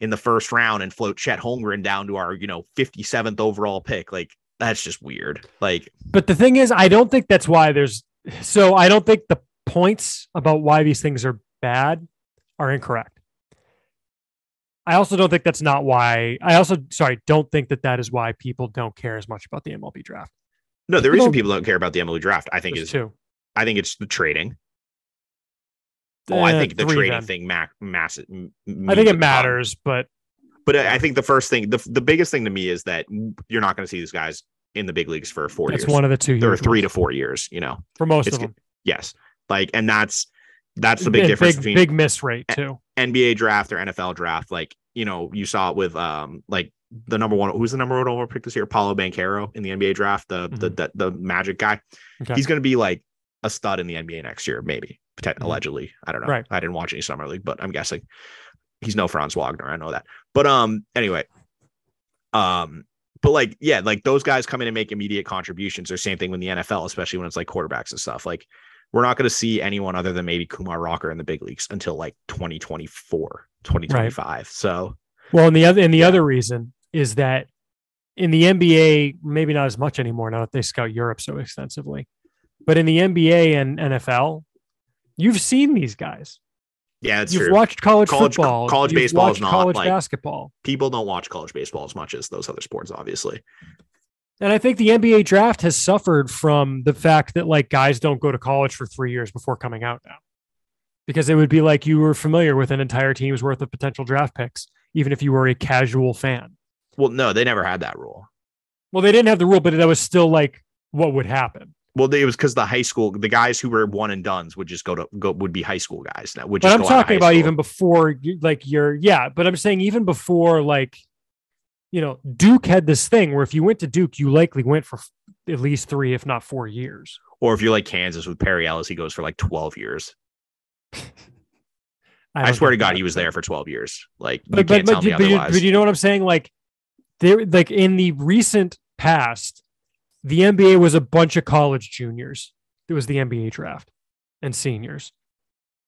in the 1st round and float Chet Holmgren down to our, 57th overall pick." Like, that's just weird. Like, but the thing is, I don't think that's why I don't think the points about why these things are bad are incorrect. I also don't think that's not why. Don't think that is why people don't care as much about the MLB draft. No, the reason people don't care about the MLB draft, I think, I think it's the trading. I think the trading thing massive. I think it matters, but I think the first thing, the biggest thing to me is that you're not going to see these guys in the big leagues for 4 years. It's one of the 2 years. Or 3 to 4 years, for most of them. Yes. Like, and that's the big difference between big miss rate too. NBA draft or NFL draft. Like, you saw it with like the number one, who's the number 1 overall pick this year? Paulo Banchero in the NBA draft, the Magic guy. Okay. He's going to be like a stud in the NBA next year, maybe, allegedly. I don't know. Right. I didn't watch any summer league, but I'm guessing he's no Franz Wagner. I know that. But anyway, but like, yeah, like those guys come in and make immediate contributions, or same thing with the NFL, especially when it's like quarterbacks and stuff. Like, we're not going to see anyone other than maybe Kumar Rocker in the big leagues until like 2024, 2025. Right. So, well, and the other reason is that in the NBA, maybe not as much anymore now that they scout Europe so extensively, but in the NBA and NFL, you've seen these guys. Yeah, it's You've true. watched college football. College baseball is not college like basketball. People don't watch college baseball as much as those other sports, obviously. And I think the NBA draft has suffered from the fact that like guys don't go to college for 3 years before coming out now, because it would be like you were familiar with an entire team's worth of potential draft picks, even if you were a casual fan. Well, no, they never had that rule. Well, they didn't have the rule, but that was still like what would happen. Well, it was because the guys who were one and dones would just would be high school guys now. But I'm talking about even before, like but I'm saying even before, like, Duke had this thing where if you went to Duke, you likely went for at least 3, if not 4 years. Or if you're like Kansas with Perry Ellis, he goes for like 12 years. I swear to God, he was there for 12 years. Like, you can't tell me otherwise. But you know what I'm saying? Like, like in the recent past, the NBA was a bunch of college juniors. It was the NBA draft and seniors,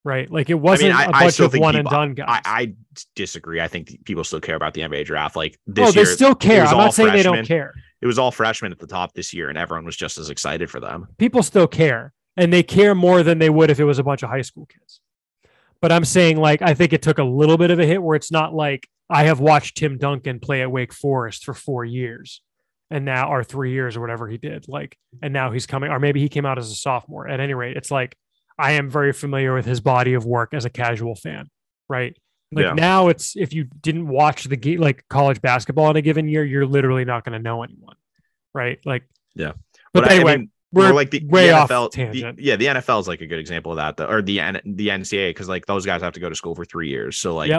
right? Like, it wasn't a bunch of one and done guys. I disagree. I think people still care about the NBA draft. Like this year, they still care. I'm not saying they don't care. It was all freshmen at the top this year, and everyone was just as excited for them. People still care, and they care more than they would if it was a bunch of high school kids. But I'm saying, like, I think it took a little bit of a hit where it's not like I have watched Tim Duncan play at Wake Forest for 4 years. And now, or 3 years or whatever he did, like, and now he's coming, or maybe he came out as a sophomore. At any rate, it's like, I am very familiar with his body of work as a casual fan, right? Like now it's, if you didn't watch the game, like college basketball in a given year, you're literally not going to know anyone. Right. Like, yeah. But anyway, I mean, we're like the NFL, off tangent. The NFL is like a good example of that, or the NCAA, because like those guys have to go to school for 3 years. So like,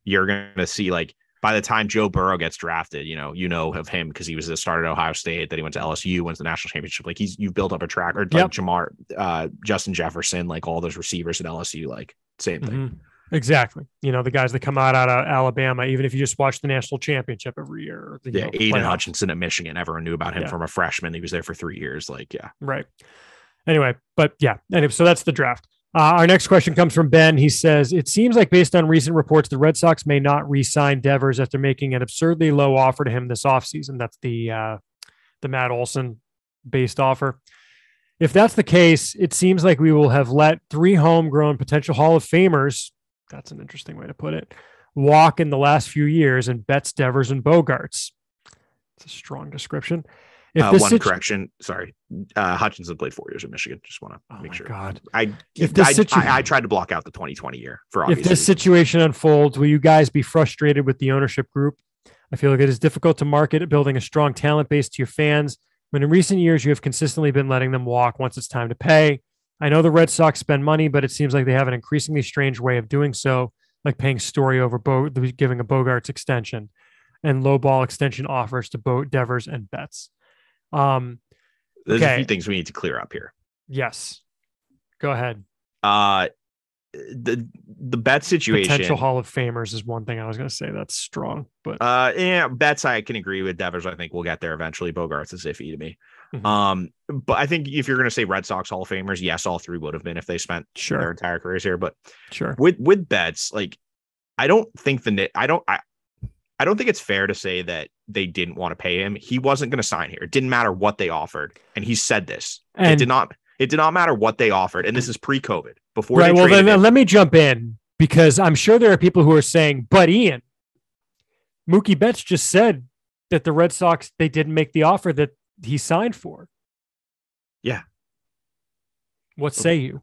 you're going to see, like, by the time Joe Burrow gets drafted, you know of him because he was the starter at Ohio State, that he went to LSU, wins the national championship. Like, you've built up a track, or like Justin Jefferson, like all those receivers at LSU, like same thing. Mm-hmm. Exactly. The guys that come out of Alabama, even if you just watch the national championship every year. Or Aiden Hutchinson at Michigan. Everyone knew about him from a freshman. He was there for 3 years. Like, right. Anyway, but anyway, so that's the draft. Our next question comes from Ben. He says, it seems like based on recent reports, the Red Sox may not re-sign Devers after making an absurdly low offer to him this offseason. That's the Matt Olson based offer. If that's the case, it seems like we will have let 3 homegrown potential Hall of Famers, that's an interesting way to put it, walk in the last few years, and Betts, Devers, and Bogarts. It's a strong description. Correction. Sorry. Hutchinson played 4 years at Michigan. Just want to make sure. God. I tried to block out the 2020 year for obvious If this situation unfolds, will you guys be frustrated with the ownership group? I feel like it is difficult to market building a strong talent base to your fans when in recent years you have consistently been letting them walk once it's time to pay. I know the Red Sox spend money, but it seems like they have an increasingly strange way of doing so, like paying Story over giving a Bogarts extension and low ball extension offers to Devers and Betts. There's a few things we need to clear up here. Yes. Go ahead. The Betts situation. Potential Hall of Famers is one thing I was going to say. That's strong, but Betts, I can agree with. Devers, I think we'll get there eventually. Bogarts is iffy to me. Mm-hmm. But I think if you're going to say Red Sox Hall of Famers, yes, all 3 would have been if they spent their entire careers here. But with Betts, like, I don't think it's fair to say that they didn't want to pay him. He wasn't going to sign here. It didn't matter what they offered. And he said this. It did not matter what they offered. And this is pre-COVID. Before right. Well, then let me jump in, because I'm sure there are people who are saying, but Ian, Mookie Betts just said that the Red Sox, they didn't make the offer that he signed for. Yeah. What say you?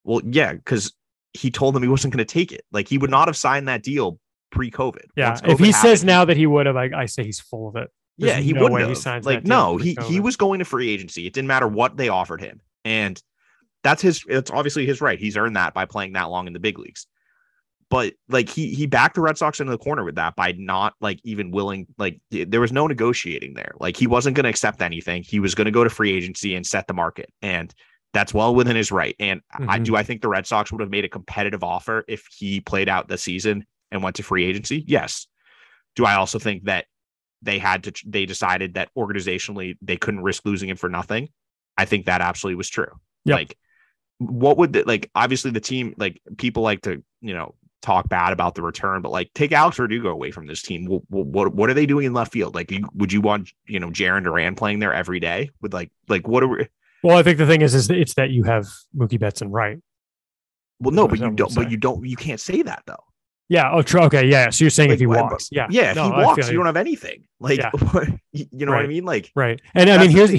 Well, yeah, because he told them he wasn't going to take it. Like, he would not have signed that deal pre-COVID. Yeah. If he says now that he would have, I say he's full of it. There's he wouldn't have. He signs like, no, he was going to free agency. It didn't matter what they offered him. And it's obviously his right. He's earned that by playing that long in the big leagues. But like, he backed the Red Sox into the corner with that by not like even willing, like there was no negotiating there. Like, he wasn't going to accept anything. He was going to go to free agency and set the market. And that's well within his right. And I think the Red Sox would have made a competitive offer if he played out the season and went to free agency. Yes. Do I also think that they decided that organizationally they couldn't risk losing him for nothing? I think that absolutely was true. Yep. Like, what would obviously the team, like, people like to, talk bad about the return, but like, take Alex Verdugo away from this team. What are they doing in left field? Like, would you want, Jarren Duran playing there every day with like what are we? Well, I think the thing is it's that you have Mookie Betts and Wright. Well, no, but you can't say that though. Yeah. Oh, true. Okay. Yeah. So you're saying if he walks, yeah. If he walks, you don't have anything. Like, you know what I mean? Like, right. And I mean, here's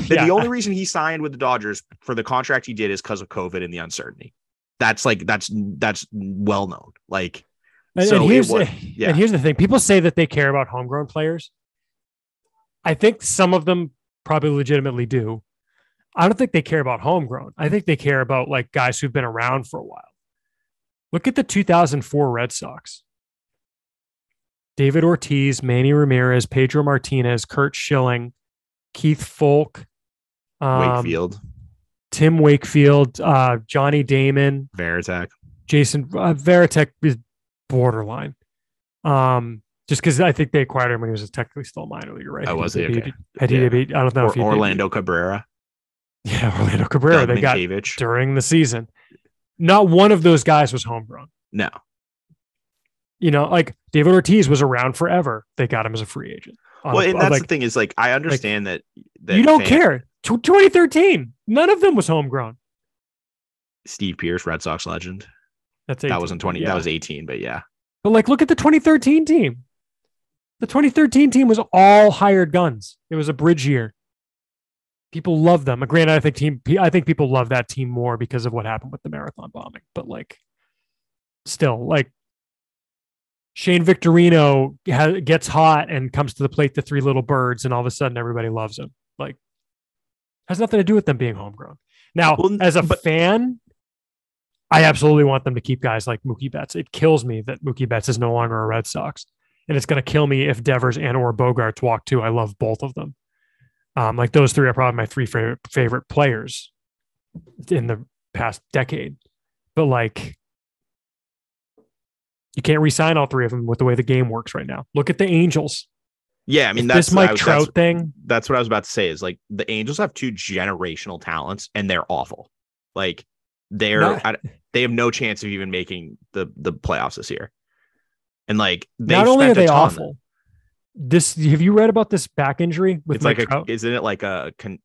the only reason he signed with the Dodgers for the contract he did is because of COVID and the uncertainty. That's well known. Like, and here's the thing. People say that they care about homegrown players. I think some of them probably legitimately do. I don't think they care about homegrown. I think they care about like guys who've been around for a while. Look at the 2004 Red Sox. David Ortiz, Manny Ramirez, Pedro Martinez, Curt Schilling, Keith Folk, Wakefield, Tim Wakefield, Johnny Damon, Veritek. Jason Veritek is borderline. Just because I think they acquired him when he was technically still a minor leaguer, right? I was okay. I don't know if he Orlando Cabrera. Yeah, Orlando Cabrera. Doug they Minkiewicz. got during the season. Not one of those guys was homegrown. No. You know, like David Ortiz was around forever. They got him as a free agent. Well, and that's the thing is like, I understand that you don't care. 2013, none of them was homegrown. Steve Pearce, Red Sox legend. That's 18, that wasn't 20. Yeah. That was 18, but yeah. But like, look at the 2013 team. The 2013 team was all hired guns. It was a bridge year. People love them. Granted, I think people love that team more because of what happened with the marathon bombing. But like, still, like Shane Victorino gets hot and comes to the plate to Three Little Birds, and all of a sudden everybody loves him. Like, has nothing to do with them being homegrown. Now, as a fan, I absolutely want them to keep guys like Mookie Betts. It kills me that Mookie Betts is no longer a Red Sox, and it's going to kill me if Devers and or Bogaerts walk too. I love both of them. Like those three are probably my three favorite players in the past decade. But like, you can't re-sign all three of them with the way the game works right now. Look at the Angels. Yeah, I mean, that's this Mike Trout thing. That's what I was about to say. Is like the Angels have two generational talents, and they're awful. Like they have no chance of even making the playoffs this year. And like, not only are they awful. Have you read about this back injury with Mike Trout? Isn't it like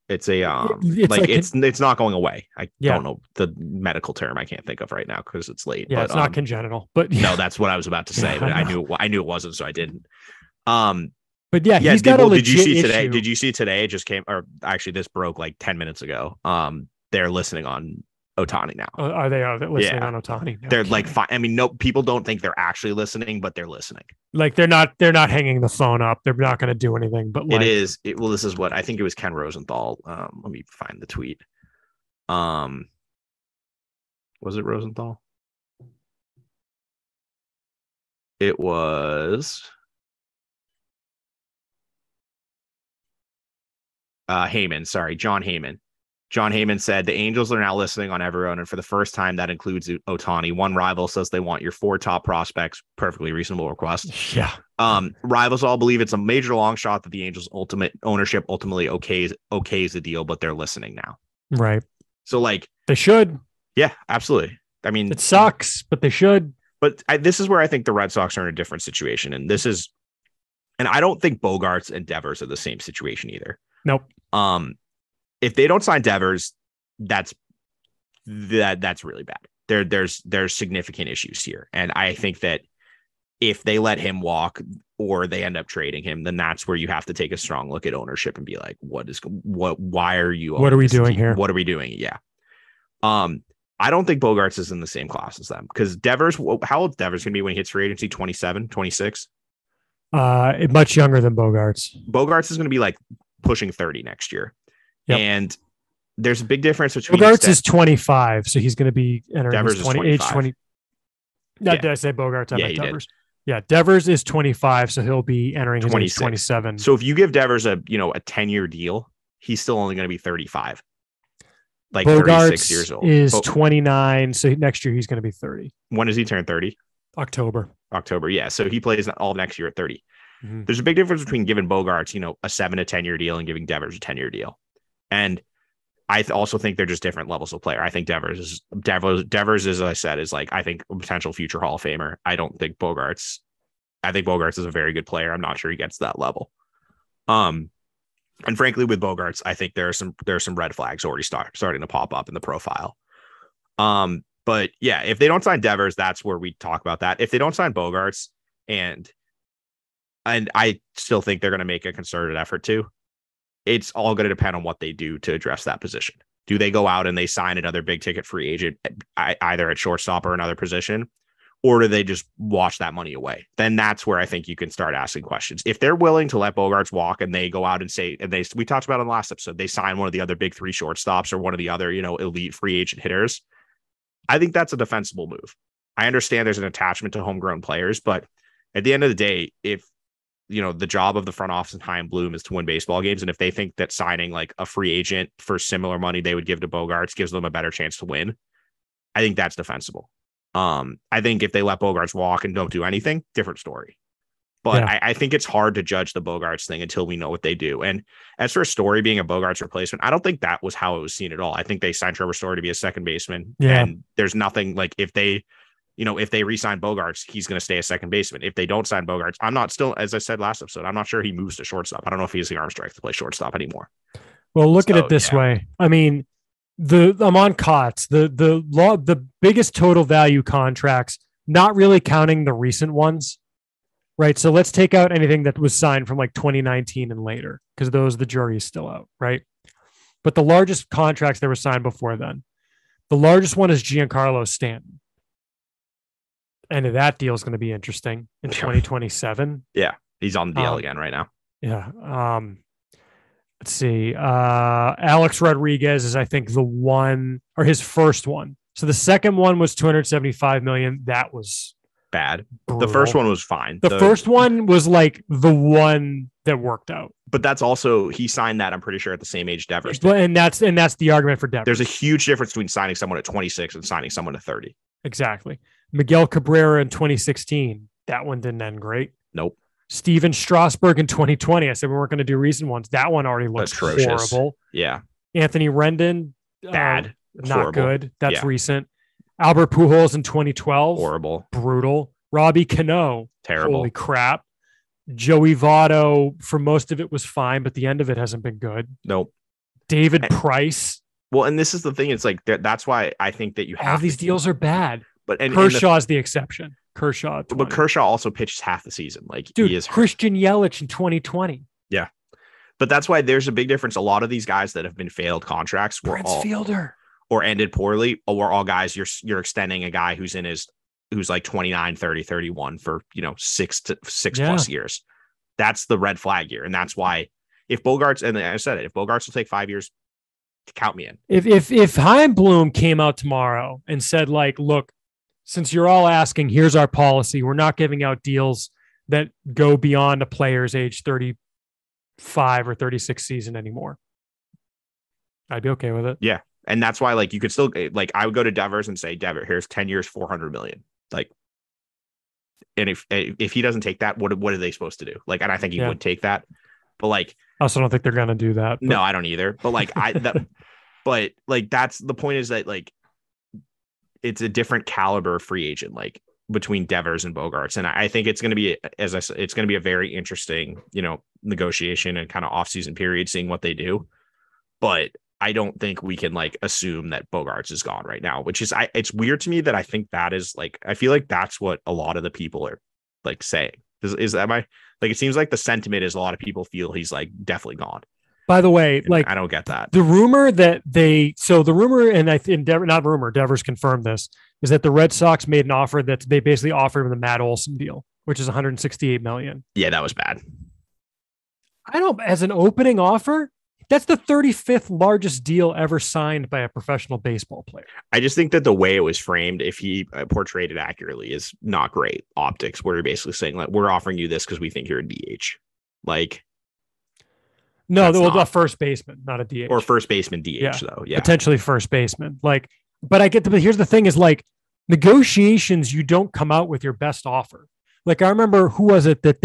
it's not going away. I don't know the medical term. I can't think of right now because it's late. Yeah, but, it's not congenital. But no, that's what I was about to say. But I knew it wasn't, so I didn't. But yeah, he's got a legit Did you see issue. today? Did you see today? It just came, or actually, this broke like 10 minutes ago. They're listening on Ohtani now. Are they listening on Ohtani? No, they're like fine. I mean, no, people don't think they're actually listening, but they're listening. Like they're not hanging the phone up. They're not going to do anything. But like, this is what I think it was. Ken Rosenthal. Let me find the tweet. Was it Rosenthal? It was Heyman. Sorry, John Heyman. John Heyman said the Angels are now listening on everyone, and for the first time, that includes Ohtani. One rival says they want your 4 top prospects. Perfectly reasonable request. Yeah. Rivals all believe it's a major long shot that the Angels' ultimate ownership ultimately okays the deal, but they're listening now. Right. So like they should. Yeah, absolutely. I mean, it sucks, but they should. But this is where I think the Red Sox are in a different situation, and I don't think Bogaerts and Devers are the same situation either. Nope. If they don't sign Devers, that's really bad. There's significant issues here. And I think that if they let him walk or they end up trading him, then that's where you have to take a strong look at ownership and be like, why are you, what are we doing here? What are we doing? Yeah. I don't think Bogaerts is in the same class as them because Devers, how old Devers going to be when he hits free agency? 27, 26? Much younger than Bogaerts. Bogaerts is going to be like pushing 30 next year. Yep. And there's a big difference between Bogaerts is 25, so he's going to be entering Devers his 20 age 20. No, yeah. Did I say Bogaerts? I meant Devers. Did. Yeah, Devers is 25, so he'll be entering his age 27. So if you give Devers a 10-year deal, he's still only going to be 35. Like Bogaerts 36 years old. Is 29, so next year he's going to be 30. When does he turn 30? October. Yeah. So he plays all next year at 30. Mm-hmm. There's a big difference between giving Bogaerts, a 7 to 10-year deal and giving Devers a 10-year deal. And I also think they're just different levels of player. I think Devers is, as I said, is like, I think a potential future Hall of Famer. I think Bogaerts is a very good player. I'm not sure he gets to that level. And frankly, with Bogaerts, I think there are some red flags already starting to pop up in the profile. But yeah, if they don't sign Devers, that's where we talk about that. If they don't sign Bogaerts, and I still think they're going to make a concerted effort to, it's all going to depend on what they do to address that position. Do they go out and they sign another big ticket free agent, either at shortstop or another position? or do they just wash that money away? Then that's where I think you can start asking questions. If they're willing to let Bogaerts walk and they go out and say, and we talked about in the last episode, they sign one of the other big three shortstops or one of the other, elite free agent hitters, I think that's a defensible move. I understand there's an attachment to homegrown players, but at the end of the day, if the job of the front office in Chaim Bloom is to win baseball games, and if they think that signing like a free agent for similar money they would give to Bogaerts gives them a better chance to win, I think that's defensible. I think if they let Bogaerts walk and don't do anything, different story. But yeah. I think it's hard to judge the Bogaerts thing until we know what they do. And as for Story being a Bogaerts replacement, I don't think that was how it was seen at all. I think they signed Trevor Story to be a second baseman. Yeah. And there's nothing like if they re-sign Bogaerts, he's going to stay a second baseman. If they don't sign Bogaerts, as I said last episode, I'm not sure he moves to shortstop. I don't know if he has the arm strength to play shortstop anymore. Well, look at it this way. I mean, I'm on COTS, the biggest total value contracts, not really counting the recent ones, right? So let's take out anything that was signed from like 2019 and later, because the jury is still out, right? But the largest contracts that were signed before then, the largest one is Giancarlo Stanton. And that deal is going to be interesting in 2027. Yeah, he's on the DL again right now. Yeah. Let's see. Alex Rodriguez is, I think, the one, or his first one. So the second one was $275 million. That was bad. Brutal. The first one was fine. The first one was like the one that worked out. But that's also, he signed that, I'm pretty sure, at the same age Devers did. And that's the argument for Devers. There's a huge difference between signing someone at 26 and signing someone at 30. Exactly. Miguel Cabrera in 2016. That one didn't end great. Nope. Steven Strasburg in 2020. I said we weren't going to do recent ones. That one already looks atrocious. Horrible. Yeah. Anthony Rendon. Bad. Not horrible. Good. That's recent. Albert Pujols in 2012. Horrible. Brutal. Robbie Cano. Terrible. Holy crap. Joey Votto, for most of it was fine, but the end of it hasn't been good. Nope. David Price. Well, and this is the thing. It's like, that's why I think that you have all these deals are bad. But Kershaw's the exception. Kershaw. 20. But Kershaw also pitches half the season. Like, dude, he is Christian Yelich in 2020. Yeah. But that's why there's a big difference. A lot of these guys that have been failed contracts were Prince Fielder or ended poorly, or were all guys you're extending a guy who's like 29, 30, 31 for, 6 plus years. That's the red flag here. And that's why if Bogaerts, and I said it, if Bogaerts will take 5 years, count me in. If Chaim Bloom came out tomorrow and said, like, look, since you're all asking, here's our policy. We're not giving out deals that go beyond a player's age 35 or 36 season anymore. I'd be okay with it. Yeah. And that's why, like, you could still, like, I would go to Devers and say, Devers, here's 10 years, $400 million. Like, and if he doesn't take that, what are they supposed to do? Like, and I think he would take that. But, like, I also don't think they're going to do that. But. No, I don't either. But, like, but, like, that's the point, is that, like, it's a different caliber free agent, like, between Devers and Bogaerts. And I think it's going to be, as I said, it's going to be a very interesting, negotiation and kind of off-season period, seeing what they do. But I don't think we can, like, assume that Bogaerts is gone right now, which is, it's weird to me that I think that is, like, I feel like that's what a lot of the people are, like, saying. Is that like, it seems like the sentiment is a lot of people feel he's, like, definitely gone. By the way, and like, I don't get that. The rumor, and I think not rumor, Devers confirmed this, is that the Red Sox made an offer that they basically offered him the Matt Olson deal, which is $168 million. Yeah, that was bad. As an opening offer, that's the 35th largest deal ever signed by a professional baseball player. I just think that the way it was framed, if he portrayed it accurately, is not great optics, where you're basically saying, like, we're offering you this because we think you're a DH. Like, no, a first baseman, not a DH. Or first baseman DH, though. Yeah. Potentially first baseman. Like, but here's the thing is, like, negotiations, you don't come out with your best offer. Like, I remember, who was it that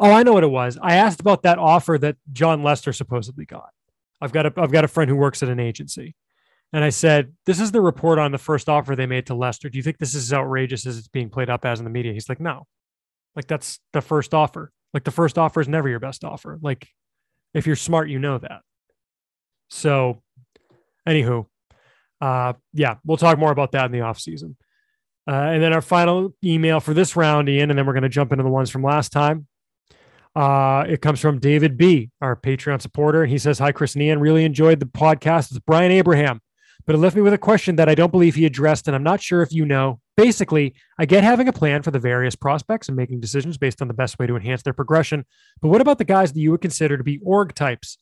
I know what it was. I asked about that offer that John Lester supposedly got. I've got a friend who works at an agency. And I said, this is the report on the first offer they made to Lester. Do you think this is as outrageous as it's being played up as in the media? He's like, no. Like, that's the first offer. Like, the first offer is never your best offer. Like, if you're smart, you know that. So, anywho, we'll talk more about that in the offseason. And then our final email for this round, Ian, and then we're going to jump into the ones from last time. It comes from David B., our Patreon supporter. And he says, hi, Chris and Ian. Really enjoyed the podcast. It's Brian Abraham. but it left me with a question that I don't believe he addressed, and I'm not sure if you know. Basically, I get having a plan for the various prospects and making decisions based on the best way to enhance their progression, but what about the guys that you would consider to be org types?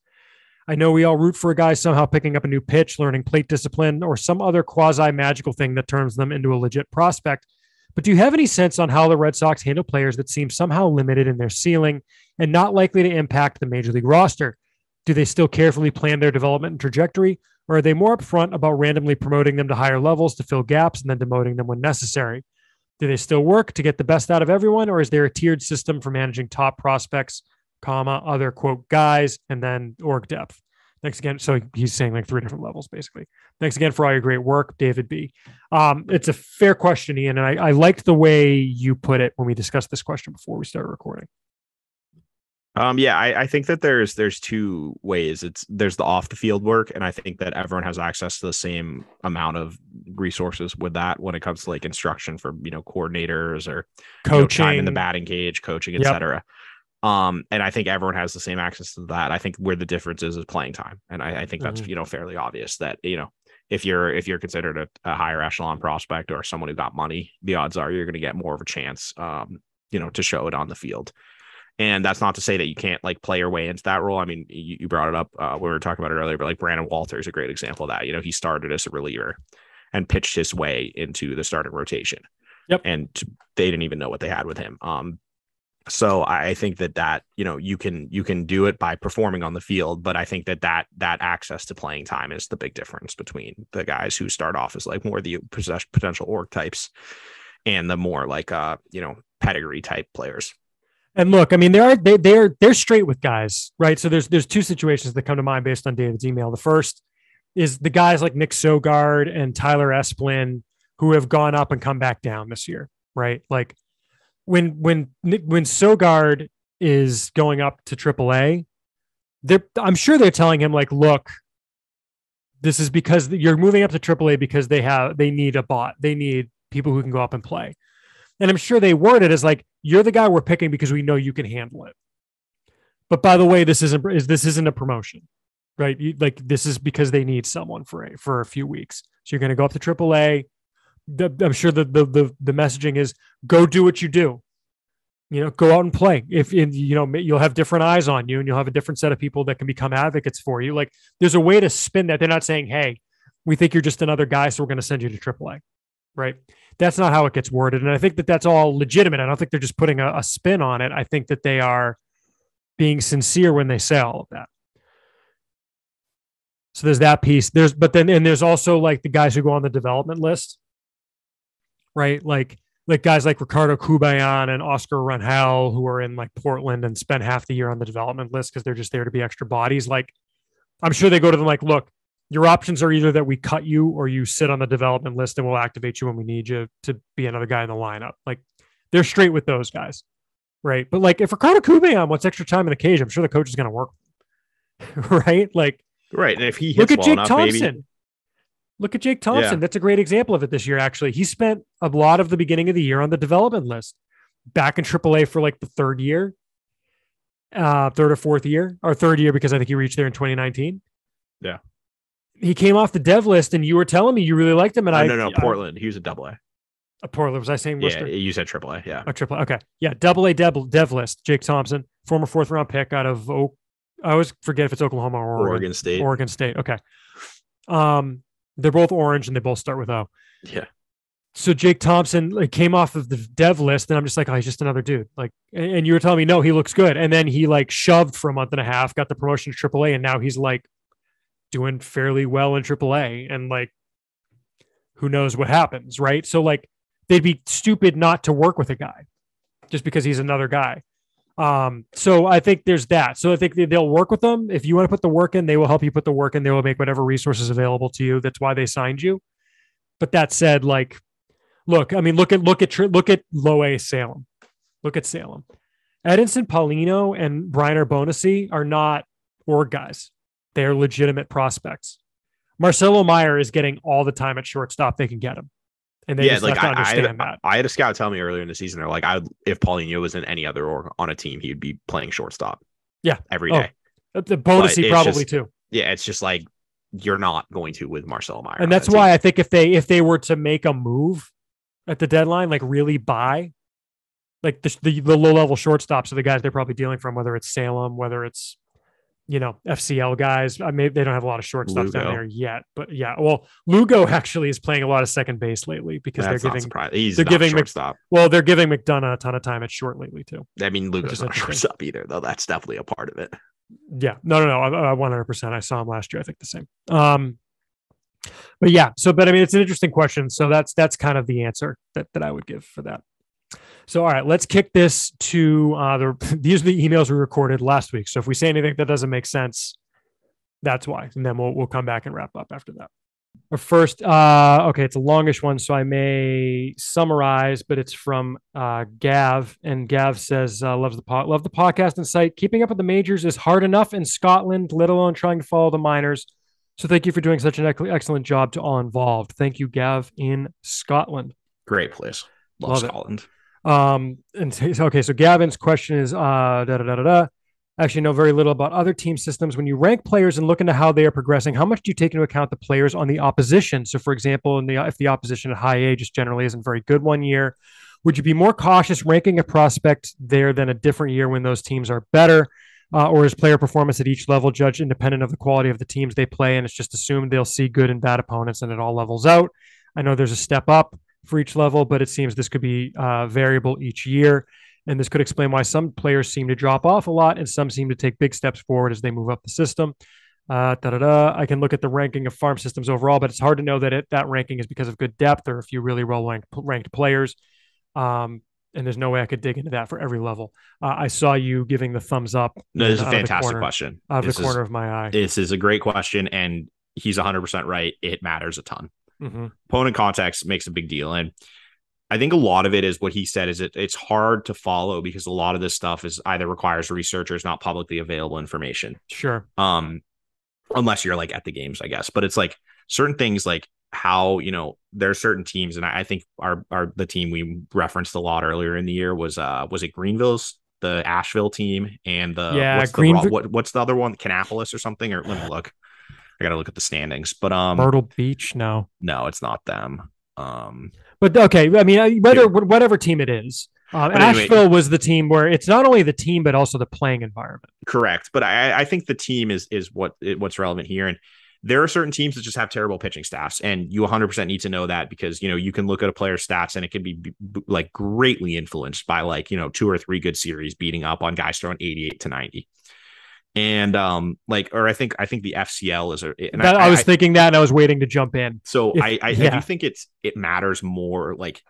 I know we all root for a guy somehow picking up a new pitch, learning plate discipline, or some other quasi-magical thing that turns them into a legit prospect. But do you have any sense on how the Red Sox handle players that seem somehow limited in their ceiling and not likely to impact the major league roster? Do they still carefully plan their development and trajectory, or are they more upfront about randomly promoting them to higher levels to fill gaps and then demoting them when necessary? Do they still work to get the best out of everyone, or is there a tiered system for managing top prospects, other quote guys, and then org depth? Thanks again. So he's saying like 3 different levels, basically. Thanks again for all your great work, David B. It's a fair question, Ian, and I liked the way you put it when we discussed this question before we started recording. I think that there's 2 ways. There's the off the field work, and I think that everyone has access to the same amount of resources with that when it comes to like instruction for coordinators or coaching, time in the batting cage, coaching, etc. And I think everyone has the same access to that. I think where the difference is playing time, and I think that's fairly obvious that if you're considered a higher echelon prospect or someone who got money, the odds are you're going to get more of a chance to show it on the field. And that's not to say that you can't like play your way into that role. I mean, you brought it up. We were talking about it earlier, but like Brandon Walter is a great example of that. He started as a reliever and pitched his way into the starting rotation. Yep. And they didn't even know what they had with him. So I think that you can do it by performing on the field, but I think that access to playing time is the big difference between the guys who start off as like more the potential org types and the more like pedigree type players. And look, I mean, they're straight with guys, right? So there's 2 situations that come to mind based on David's email. The first is the guys like Nick Sogard and Tyler Esplin who have gone up and come back down this year, right? Like when Sogard is going up to AAA, I'm sure they're telling him like, look, this is because you're moving up to AAA because they need a bot, they need people who can go up and play. And I'm sure they word it as like, you're the guy we're picking because we know you can handle it. But by the way, this isn't a promotion, right? This is because they need someone for a few weeks. So you're going to go up to AAA. I'm sure the messaging is go do what you do. Go out and play. You'll have different eyes on you and you'll have a different set of people that can become advocates for you. Like there's a way to spin that. They're not saying, hey, we think you're just another guy, so we're going to send you to AAA. Right. That's not how it gets worded. And I think that that's all legitimate. I don't think they're just putting a spin on it. I think that they are being sincere when they say all of that. So there's that piece. There's also like the guys who go on the development list, right? Like guys like Ricardo Kubayan and Oscar Rangel who are in like Portland and spend half the year on the development list because they're just there to be extra bodies. Like I'm sure they go to them like, look, your options are either that we cut you or you sit on the development list and we'll activate you when we need you to be another guy in the lineup. Like they're straight with those guys. Right. But like if Ricardo Kubayan wants extra time in the cage, I'm sure the coach is going to work. Right. Like, right. And if he hits look at well Jake enough, Thompson. maybe. Look at Jake Thompson. Yeah. That's a great example of it this year. Actually, he spent a lot of the beginning of the year on the development list back in AAA for like the third or 4th year or 3rd year, because I think he reached there in 2019. Yeah. He came off the dev list and you were telling me you really liked him. And no, Portland. He was a AA. Portland. Was I saying Worcester? Yeah, you said AAA. Yeah. Oh, AAA. Okay. Yeah. AA dev list. Jake Thompson, former 4th round pick out of I always forget if it's Oklahoma or Oregon State. Oregon State. Okay. They're both orange and they both start with O. Yeah. So Jake Thompson came off of the dev list and I'm just like, oh, he's just another dude. Like, and you were telling me, no, he looks good. And then he like shoved for a month and a half, got the promotion to AAA. And now he's like doing fairly well in AAA. And like, who knows what happens. Right. So like they'd be stupid not to work with a guy just because he's another guy. So I think there's that. So I think they'll work with them. If you want to put the work in, they will help you put the work in. They will make whatever resources available to you. That's why they signed you. But that said, like, look at Low A Salem. Look at Salem. Edinson Paulino and Briner Bonacy are not org guys. They are legitimate prospects. Marcelo Meyer is getting all the time at shortstop they can get him. And they just have to understand that. I had a scout tell me earlier in the season, they're like, if Paulinho was in any other org on a team, he'd be playing shortstop. Yeah. Every day. The Bonacy probably too. Yeah. It's just like, you're not going to with Marcelo Meyer. And that's why I think if they were to make a move at the deadline, like really buy, like the low level shortstops are the guys they're probably dealing from, whether it's Salem, whether it's FCL guys. I mean, they don't have a lot of shortstops down there yet, but yeah. Well, Lugo actually is playing a lot of second base lately because they're giving shortstop. They're giving McDonough a ton of time at short lately too. I mean, Lugo's not shortstop either, though. That's definitely a part of it. Yeah, no, 100%. I saw him last year. I think the same. But yeah. But I mean, it's an interesting question. So that's kind of the answer that I would give for that. So, all right, let's kick this to these are the emails we recorded last week. So if we say anything that doesn't make sense, that's why. And then we'll come back and wrap up after that. But first, okay, it's a longish one, so I may summarize, but it's from Gav. And Gav says, love the podcast and site. Keeping up with the majors is hard enough in Scotland, let alone trying to follow the minors. So thank you for doing such an excellent job to all involved. Thank you, Gav, in Scotland. Great place. Love Scotland. Okay, so Gavin's question is actually know very little about other team systems. When you rank players and look into how they are progressing, how much do you take into account the players on the opposition? So for example, if the opposition at high A just generally isn't very good one year, would you be more cautious ranking a prospect there than a different year when those teams are better? Or is player performance at each level judged independent of the quality of the teams they play, and it's just assumed they'll see good and bad opponents and it all levels out? I know there's a step up for each level, but it seems this could be variable each year. And this could explain why some players seem to drop off a lot and some seem to take big steps forward as they move up the system. I can look at the ranking of farm systems overall, but it's hard to know that that ranking is because of good depth or a few really well-ranked players. And there's no way I could dig into that for every level. I saw you giving the thumbs up. No, this is a fantastic question. Out of the corner of my eye. This is a great question, and he's 100% right. It matters a ton. Mm-hmm. Opponent context makes a big deal. And I think a lot of it is what he said is it's hard to follow because a lot of this stuff is either requires researchers, not publicly available information. Sure. Unless you're like at the games, I guess. But it's like certain things like how, there are certain teams. And I think the team we referenced a lot earlier in the year was it Greenville's, the Asheville team, and what's the other one? Canapolis or something? Or let me look. I got to look at the standings, but Myrtle Beach. No, it's not them. But okay, I mean, whatever team it is, Asheville was the team where it's not only the team but also the playing environment. Correct, but I think the team is what's relevant here, and there are certain teams that just have terrible pitching staffs, and you 100% need to know that because you can look at a player's stats and it can be like greatly influenced by 2 or 3 good series beating up on guys throwing 88 to 90. And I think the FCL is I was thinking that and I was waiting to jump in. So I do think it matters more. Like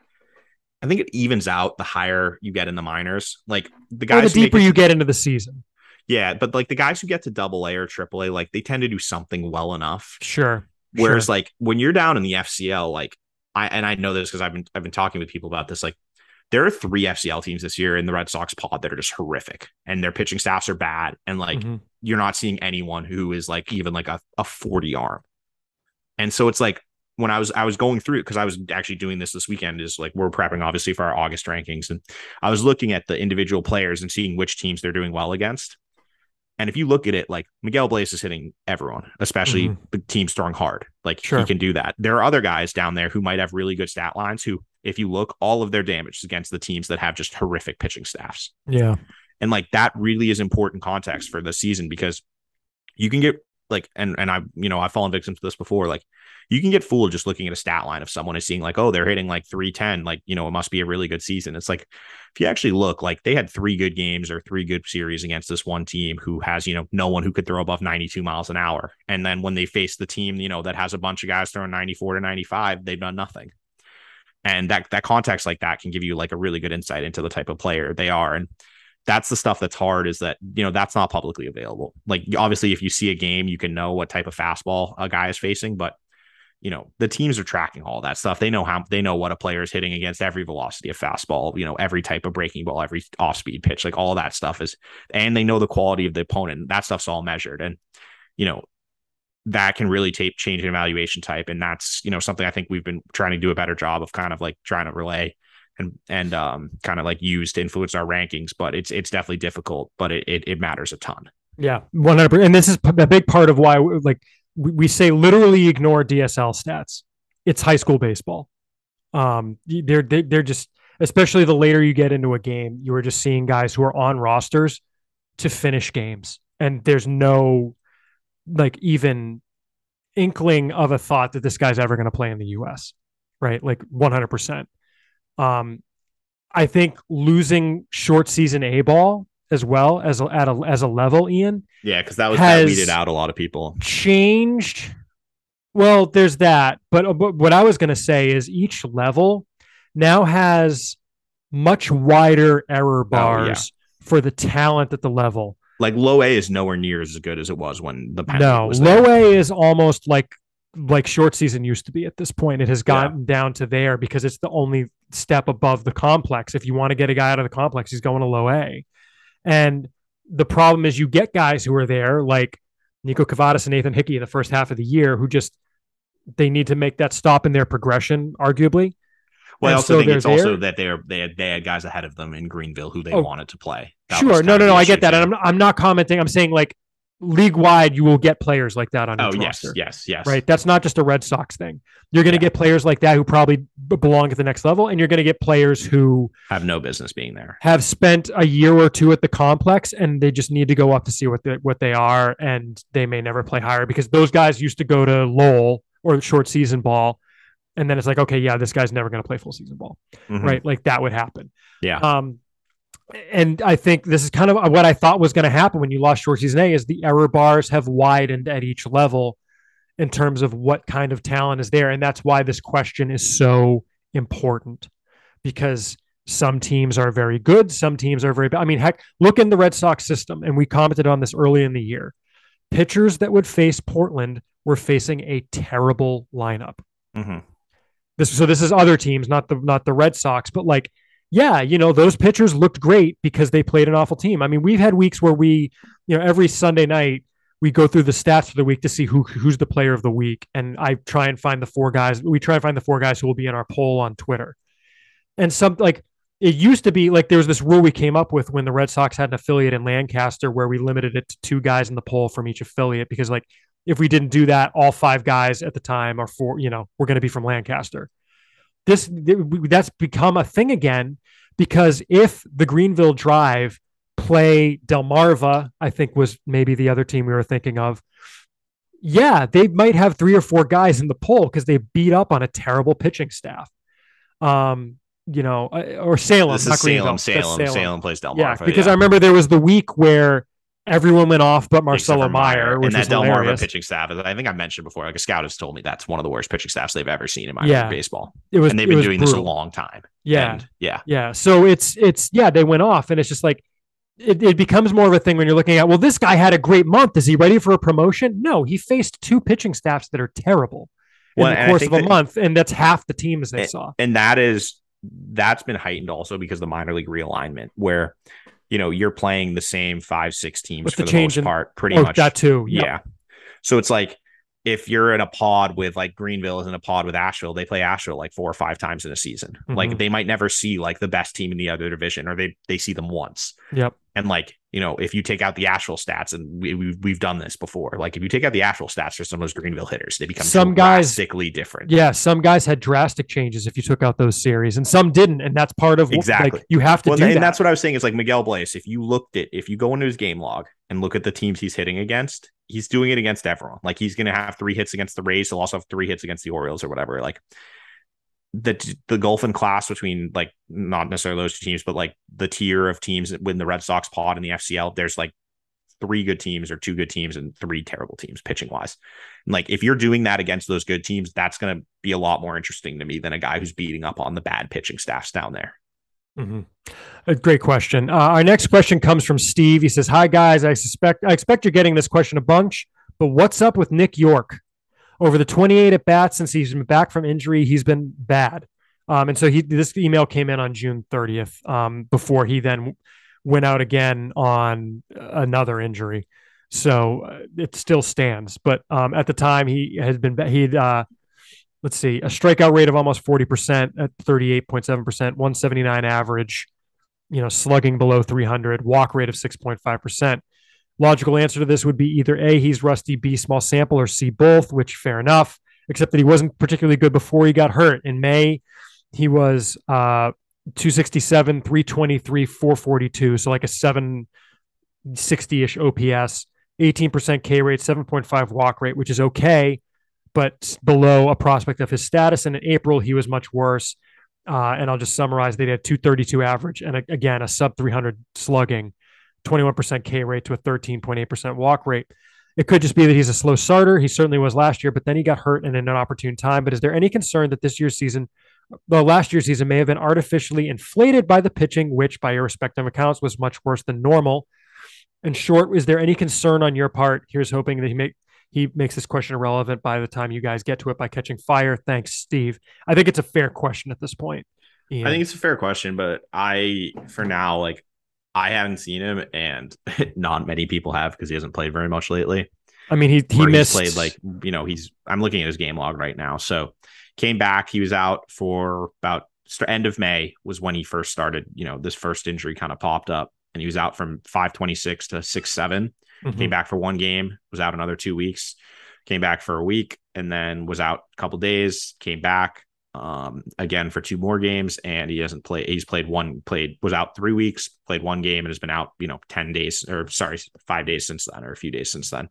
I think it evens out the higher you get in the minors. Like the guys, the deeper you get into the season. Yeah, but like the guys who get to AA or AAA, like they tend to do something well enough. Sure. Whereas like when you're down in the FCL, like I know this because I've been talking with people about this. Like there are 3 FCL teams this year in the Red Sox pod that are just horrific and their pitching staffs are bad. And like, you're not seeing anyone who is like, even like a 40 arm. And so it's like, when I was going through it, because I was actually doing this weekend, is like, we're prepping obviously for our August rankings. And I was looking at the individual players and seeing which teams they're doing well against. And if you look at it, like Miguel Blaze is hitting everyone, especially the teams throwing hard. Like he can do that. There are other guys down there who might have really good stat lines who, if you look, all of their damage is against the teams that have just horrific pitching staffs. Yeah. And like that really is important context for the season because you can get like, and I've fallen victim to this before. Like you can get fooled just looking at a stat line of someone and seeing like, oh, they're hitting like 310. Like, it must be a really good season. It's like, if you actually look, like they had 3 good games or 3 good series against this one team who has, no one who could throw above 92 miles an hour. And then when they face the team, that has a bunch of guys throwing 94 to 95, they've done nothing. And that context like that can give you like a really good insight into the type of player they are. And that's the stuff that's hard is that, that's not publicly available. Like obviously if you see a game, you can know what type of fastball a guy is facing, but the teams are tracking all that stuff. They know what a player is hitting against every velocity of fastball, every type of breaking ball, every off speed pitch, like all that stuff is, and they know the quality of the opponent. That stuff's all measured. And, that can really change an evaluation type. And that's, something I think we've been trying to do a better job of kind of like trying to relay and kind of like use to influence our rankings, but it's definitely difficult, but it matters a ton. Yeah. 100%. And this is a big part of why like we say literally ignore DSL stats. It's high school baseball. They're just, especially the later you get into a game, you are just seeing guys who are on rosters to finish games. And there's no like even inkling of a thought that this guy's ever going to play in the US, right? Like 100%. I think losing short season A ball as well as a level, Ian. Yeah, because that weeded out a lot of people. Changed. Well, there's that. But what I was going to say is each level now has much wider error bars for the talent at the level. Like low A is nowhere near as good as it was when the penalty was there. Low A is almost like short season used to be at this point. It has gotten down to there because it's the only step above the complex. If you want to get a guy out of the complex, he's going to low A. And the problem is you get guys who are there like Nico Cavadas and Nathan Hickey in the first half of the year who just, they need to make that stop in their progression, arguably. Well, I also think it's also that they had guys ahead of them in Greenville who they wanted to play. Sure. No, I get that. And I'm not commenting. I'm saying like league wide, you will get players like that on each roster. Yes. Right. That's not just a Red Sox thing. You're going to get players like that who probably belong at the next level. And you're going to get players who have no business being there, have spent a year or two at the complex, and they just need to go up to see what they are. And they may never play higher because those guys used to go to Lowell or short season ball. And then it's like, okay, yeah, this guy's never going to play full season ball, right? Like that would happen. Yeah. And I think this is kind of what I thought was going to happen when you lost short season A is the error bars have widened at each level in terms of what kind of talent is there. And that's why this question is so important because some teams are very good. Some teams are very bad. I mean, heck, look in the Red Sox system. And we commented on this early in the year. Pitchers that would face Portland were facing a terrible lineup. This is other teams, not the Red Sox, but like, yeah, those pitchers looked great because they played an awful team. I mean, we've had weeks where we, every Sunday night we go through the stats for the week to see who's the player of the week, and I try and find the four guys. We try and find the four guys who will be in our poll on Twitter. And it used to be like there was this rule we came up with when the Red Sox had an affiliate in Lancaster where we limited it to 2 guys in the poll from each affiliate because like if we didn't do that, all 5 guys at the time are we're going to be from Lancaster. That's become a thing again because if the Greenville Drive play Delmarva, I think was maybe the other team we were thinking of. Yeah, they might have 3 or 4 guys in the poll because they beat up on a terrible pitching staff. Or Salem. This is Salem plays Delmarva. Yeah, because I remember there was the week where everyone went off but Marcelo Meyer, which and that was Delmarva pitching staff. I think I mentioned before, like a scout has told me that's one of the worst pitching staffs they've ever seen in minor league baseball. And they've been doing this a long time. Yeah. So it's they went off, and it's just like it becomes more of a thing when you're looking at, well, this guy had a great month. Is he ready for a promotion? No, he faced 2 pitching staffs that are terrible in the course of a month, and that's half the teams they saw. And that's been heightened also because the minor league realignment, where you're playing the same 5-6 teams for the most part, pretty much. That too. Yep. Yeah. So it's like if you're in a pod with like Greenville is in a pod with Asheville, they play Asheville like 4 or 5 times in a season. Like they might never see like the best team in the other division, or they see them once. Yep. And like, if you take out the Asheville stats, and we've done this before, like if you take out the Asheville stats for some of those Greenville hitters, they become drastically different. Yeah. Some guys had drastic changes if you took out those series, and some didn't. And that's part of exactly. Like, you have to do that. And that's what I was saying is like Miguel Blaise, if you go into his game log and look at the teams he's hitting against, he's doing it against everyone. Like he's going to have 3 hits against the Rays. He'll also have 3 hits against the Orioles or whatever. Like the gulf in class between like not necessarily those 2 teams, but like the tier of teams that win the Red Sox pod in the FCL, there's like 3 good teams or 2 good teams and 3 terrible teams pitching wise. And like if you're doing that against those good teams, that's going to be a lot more interesting to me than a guy who's beating up on the bad pitching staffs down there. A great question. Our next question comes from Steve. He says, "Hi guys, I expect you're getting this question a bunch, but what's up with Nick York? Over the 28 at bats since he's been back from injury, he's been bad." And so this email came in on June 30th, before he then went out again on another injury. So it still stands. But at the time, let's see, a strikeout rate of almost 40% at 38.7%, 179 average, slugging below 300, walk rate of 6.5%. Logical answer to this would be either A, he's rusty, B, small sample, or C, both, which fair enough, except that he wasn't particularly good before he got hurt. In May, he was 267, 323, 442. So like a 760-ish OPS, 18% K rate, 7.5 walk rate, which is okay, but below a prospect of his status. And in April, he was much worse. And I'll just summarize. They had 232 average and again, a sub 300 slugging, 21% K rate to a 13.8% walk rate. It could just be that he's a slow starter. He certainly was last year, but then he got hurt and in an opportune time. But is there any concern that last year's season may have been artificially inflated by the pitching, which by your respective accounts was much worse than normal? In short, is there any concern on your part? Here's hoping that he makes this question irrelevant by the time you guys get to it by catching fire. Thanks, Steve. I think it's a fair question at this point. Ian. I think it's a fair question, but for now, like, I haven't seen him, and not many people have because he hasn't played very much lately. I mean, he missed. He's played I'm looking at his game log right now. So came back. He was out for about end of May was when he first started. This first injury kind of popped up, and he was out from 526 to 6.7. Mm-hmm. Came back for one game, was out another 2 weeks, came back for a week, and then was out a couple days, came back again for 2 more games, and he hasn't played. He's was out 3 weeks, played one game, and has been out, 5 days since then, or a few days since then.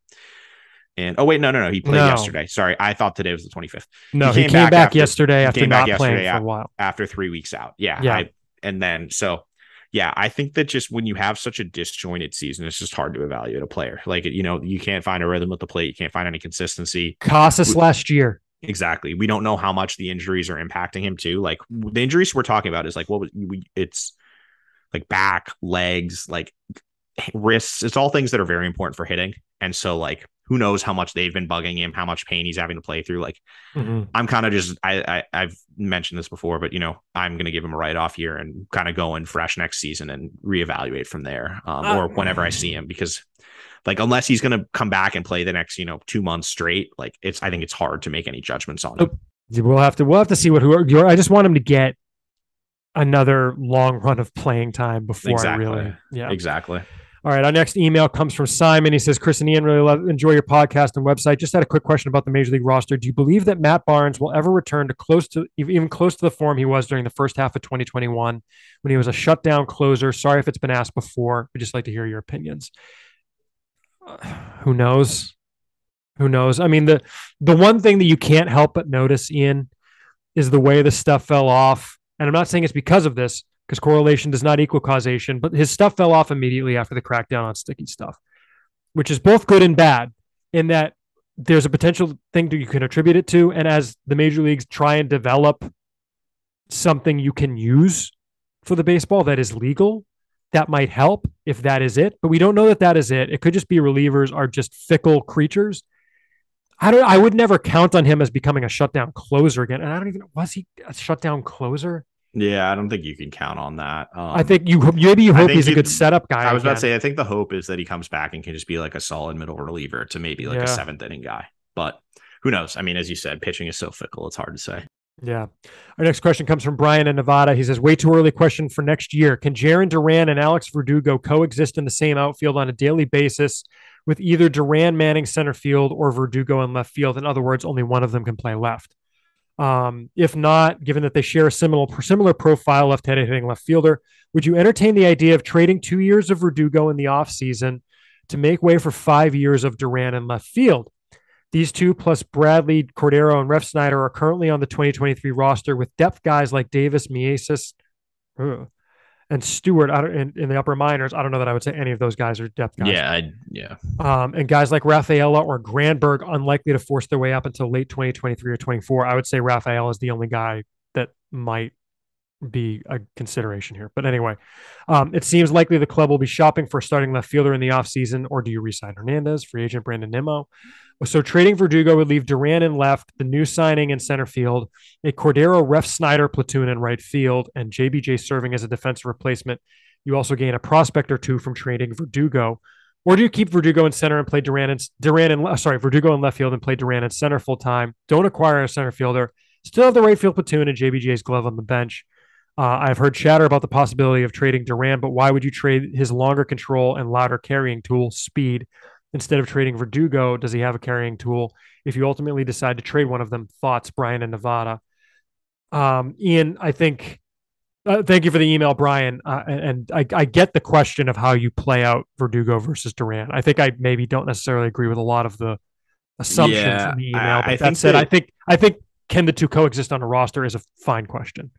And no, he played yesterday. Sorry, I thought today was the 25th. No, he came back yesterday after not playing for a while. After 3 weeks out. Yeah. I think that just when you have such a disjointed season, it's just hard to evaluate a player. Like, you can't find a rhythm with the plate. You can't find any consistency. Casas last year. Exactly. We don't know how much the injuries are impacting him too. Like, the injuries we're talking about is like, it's like back, legs, like wrists. It's all things that are very important for hitting. And so, like, who knows how much they've been bugging him, how much pain he's having to play through. Like, I'm kind of just, I've mentioned this before, but, I'm going to give him a write-off here and kind of go in fresh next season and reevaluate from there, or whenever I see him, because, like, unless he's going to come back and play the next, 2 months straight, like, I think it's hard to make any judgments on him. We'll have to see I just want him to get another long run of playing time before Exactly. All right, our next email comes from Simon. He says, Chris and Ian, really enjoy your podcast and website. Just had a quick question about the Major League roster. Do you believe that Matt Barnes will ever return to even close to the form he was during the first half of 2021 when he was a shutdown closer? Sorry if it's been asked before. We'd just like to hear your opinions. Who knows? I mean, the one thing that you can't help but notice, Ian, is the way the stuff fell off. And I'm not saying it's because of this, because correlation does not equal causation, but his stuff fell off immediately after the crackdown on sticky stuff, which is both good and bad in that there's a potential thing that you can attribute it to. And as the major leagues try and develop something you can use for the baseball that is legal, that might help if that is it, but we don't know that is it. It could just be relievers are just fickle creatures. I would never count on him as becoming a shutdown closer again. And was he a shutdown closer? Yeah, I don't think you can count on that. I think you hope he's a good setup guy. I was about to say, I think the hope is that he comes back and can just be like a solid middle reliever to maybe like a 7th inning guy. But who knows? I mean, as you said, pitching is so fickle. It's hard to say. Yeah. Our next question comes from Brian in Nevada. He says, way too early question for next year. Can Jarren Duran and Alex Verdugo coexist in the same outfield on a daily basis with either Duran manning center field or Verdugo in left field? In other words, only one of them can play left. If not, given that they share a similar profile, left-handed hitting left fielder, would you entertain the idea of trading 2 years of Verdugo in the offseason to make way for 5 years of Duran in left field? These two plus Bradley, Cordero, and Refsnyder are currently on the 2023 roster with depth guys like Davis, Mieses, and Stewart in the upper minors. I don't know that I would say any of those guys are depth guys. And guys like Rafaela or Granberg unlikely to force their way up until late 2023 or 24. I would say Rafaela is the only guy that might be a consideration here. But anyway, it seems likely the club will be shopping for a starting left fielder in the offseason, or do you re-sign Hernandez, free agent Brandon Nimmo? So trading Verdugo would leave Duran in left, the new signing in center field, a Cordero Refsnyder platoon in right field, and JBJ serving as a defensive replacement. You also gain a prospect or two from trading Verdugo. Or do you keep Verdugo in center and play Verdugo in left field and play Duran in center full time? Don't acquire a center fielder. Still have the right field platoon and JBJ's glove on the bench. I've heard chatter about the possibility of trading Duran, but why would you trade his longer control and louder carrying tool, speed, instead of trading Verdugo? Does he have a carrying tool? If you ultimately decide to trade one of them, thoughts, Brian in Nevada. Ian, I think thank you for the email, Brian. And I get the question of how you play out Verdugo versus Durant. I think I maybe don't necessarily agree with a lot of the assumptions in Yeah, the email. But I that think said, that I think can the two coexist on a roster is a fine question.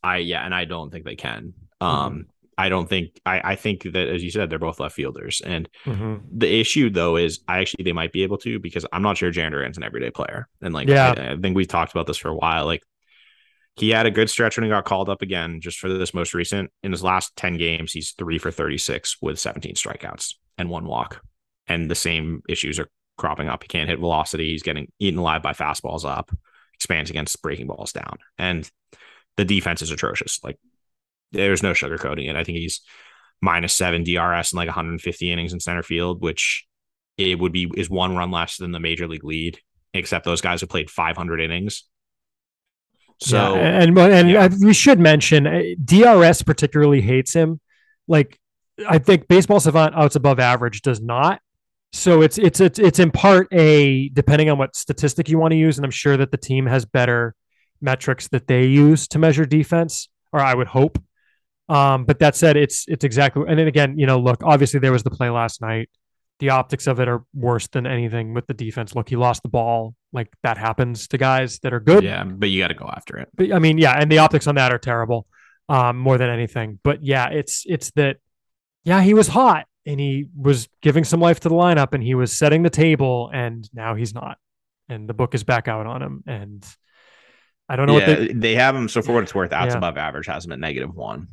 and I don't think they can. Mm-hmm. I don't think I think that, as you said, they're both left fielders. And Mm-hmm. the issue though is they might be able to, because I'm not sure Jander's an everyday player. And like Yeah. I think we've talked about this for a while. Like he had a good stretch when he got called up again, just for this most recent. In his last 10 games, he's 3 for 36 with 17 strikeouts and 1 walk. And the same issues are cropping up. He can't hit velocity. He's getting eaten alive by fastballs up, expands against breaking balls down. And the defense is atrocious. Like there's no sugarcoating it. I think he's -7 DRS in like 150 innings in center field, which is 1 run less than the major league lead, except those guys have played 500 innings. Yeah, So and yeah, we should mention DRS particularly hates him. Like I think Baseball Savant outs above average does not. So it's in part a depending on what statistic you want to use, and I'm sure that the team has better metrics that they use to measure defense, or I would hope. But that said, it's exactly. And then again, look, obviously there was the play last night. The optics of it are worse than anything with the defense. Look, he lost the ball. Like that happens to guys that are good. yeah, but you got to go after it. But I mean, yeah, and the optics on that are terrible, more than anything. But yeah, it's that. Yeah, he was hot and he was giving some life to the lineup and he was setting the table, and now he's not. And the book is back out on him. And I don't know what they have him. So for what it's worth, outs yeah, above average has him at -1.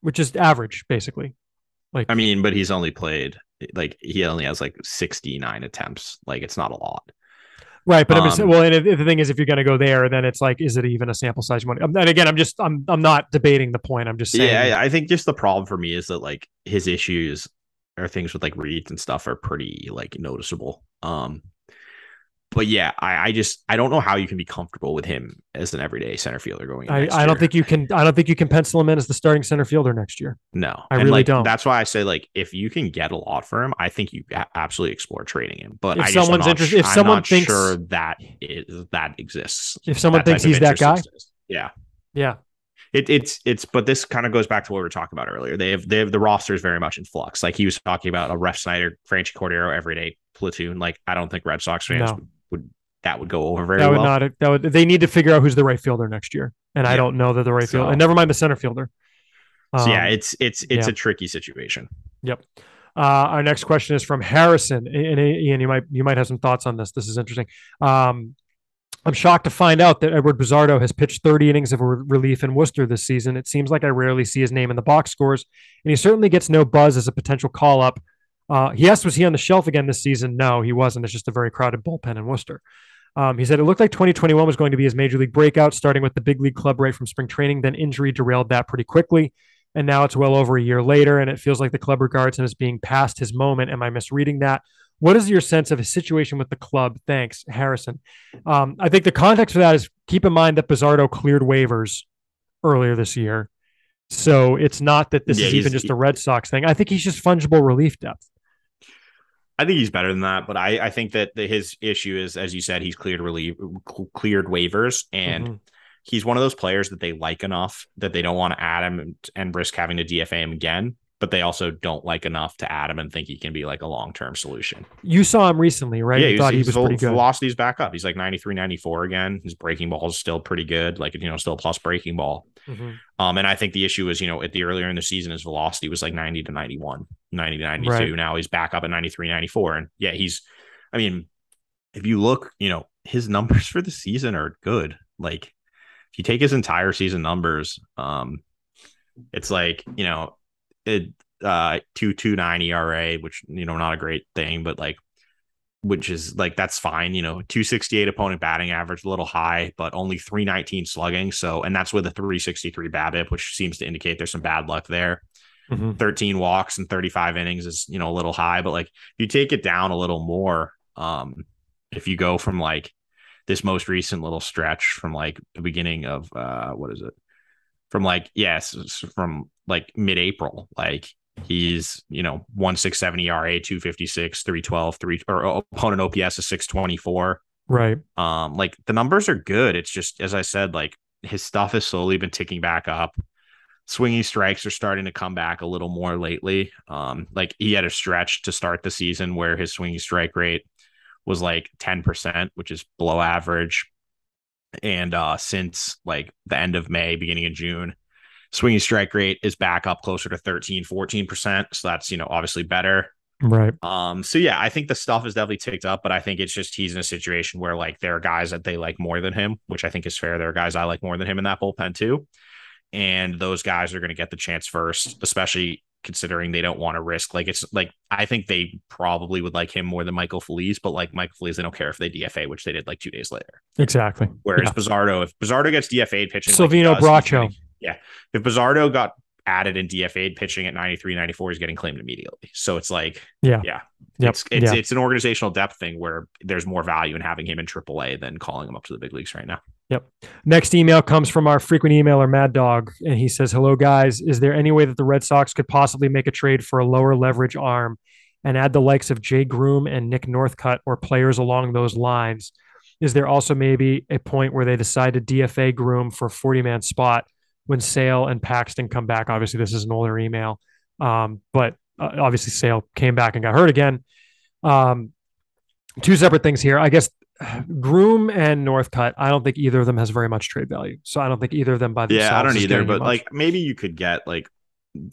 which is average basically. Like I mean, but he's only played like he only has like 69 attempts. Like it's not a lot. right, but I'm just well. And the thing is, if you're going to go there, then it's like, is it even a sample size you want? And again, I'm not debating the point. I'm just saying. Yeah, I think just the problem for me is that like his issues or things with like reads and stuff are pretty like noticeable. But yeah, I don't know how you can be comfortable with him as an everyday center fielder going in next I year. don't think you can. I don't think you can pencil him in as the starting center fielder next year. No, I and really like don't. that's why I say like if you can get a lot for him, I think you absolutely explore trading him. But If I just someone's interested, if I'm someone not thinks sure that exists. if someone That type thinks of he's that interest guy, exists. Yeah. yeah, It's but this kind of goes back to what we were talking about earlier. They have the roster is very much in flux. Like he was talking about a Ref Snyder, Franchi Cordero everyday platoon. Like I don't think Red Sox fans no, would go over very that would well. not. That would. They need to figure out who's the right fielder next year, and I Yeah. don't know that the right fielder. And So never mind the center fielder. yeah, it's yeah. a tricky situation. Yep. Our next question is from Harrison, and Ian, you might have some thoughts on this. This is interesting. I'm shocked to find out that Edward Bizardo has pitched 30 innings of relief in Worcester this season. It seems like I rarely see his name in the box scores, and he certainly gets no buzz as a potential call up. He asked, was he on the shelf again this season? No, he wasn't. It's just a very crowded bullpen in Worcester. He said it looked like 2021 was going to be his major league breakout, starting with the big league club right from spring training. Then injury derailed that pretty quickly. And now it's well over a year later, and it feels like the club regards him as being past his moment. Am I misreading that? What is your sense of his situation with the club? Thanks, Harrison. I think the context for that is keep in mind that Bizardo cleared waivers earlier this year. So it's not that this is even just a Red Sox thing. I think he's just fungible relief depth. I think he's better than that, but I think that his issue is, as you said, he's cleared waivers, and he's one of those players that they like enough that they don't want to add him and risk having to DFA him again, but they also don't like enough to add him and think he can be like a long-term solution. You saw him recently, right? Yeah, you thought he was pretty good. Velocity's back up. He's like 93, 94 again. His breaking ball is still pretty good, like, still plus breaking ball. And I think the issue is, at the earlier in the season, his velocity was like 90 to 91, 90 to 92. Right. Now he's back up at 93, 94. And yeah, if you look, his numbers for the season are good. Like if you take his entire season numbers, it's like, 2.29 ERA, which, not a great thing, but like, which is like, that's fine. 268 opponent batting average, a little high, but only 319 slugging. So, and that's with a 363 BABIP, which seems to indicate there's some bad luck there. 13 walks and 35 innings is, a little high, but like if you take it down a little more, if you go from like this most recent little stretch from like the beginning of, what is it? from like, yes, from like mid-April. Like he's, 1.67 ERA, 256, 312, or opponent OPS is 624. Right. Like the numbers are good. It's just, as I said, like his stuff has slowly been ticking back up. Swinging strikes are starting to come back a little more lately. Like he had a stretch to start the season where his swinging strike rate was like 10%, which is below average. And since like the end of May, beginning of June, swinging strike rate is back up closer to 13-14%. So that's, obviously better. Right. So yeah, I think the stuff is definitely ticked up, but I think it's just he's in a situation where like there are guys that they like more than him, which I think is fair. There are guys I like more than him in that bullpen too. And those guys are going to get the chance first, especially considering they don't want to risk. Like it's like I think they probably would like him more than Michael Feliz, but like Michael Feliz, they don't care if they DFA, which they did like 2 days later. Exactly. Whereas Bizzardo, if Bizzardo gets DFA'd pitching, Silvino Bracho. Yeah. If Bizzardo got added and DFA'd pitching at 93, 94, he's getting claimed immediately. So it's like, yeah. Yep. It's an organizational depth thing where there's more value in having him in AAA than calling him up to the big leagues right now. Yep. Next email comes from our frequent emailer, Mad Dog, and he says, "Hello, guys. Is there any way that the Red Sox could possibly make a trade for a lower leverage arm and add the likes of Jay Groom and Nick Northcutt or players along those lines? Is there also maybe a point where they decide to DFA Groom for a 40-man spot when Sale and Paxton come back?" Obviously, this is an older email, but obviously Sale came back and got hurt again. Two separate things here. I guess Groom and Northcutt, I don't think either of them has very much trade value. So I don't think either of them by themselves. Yeah, I don't either. But like maybe you could get like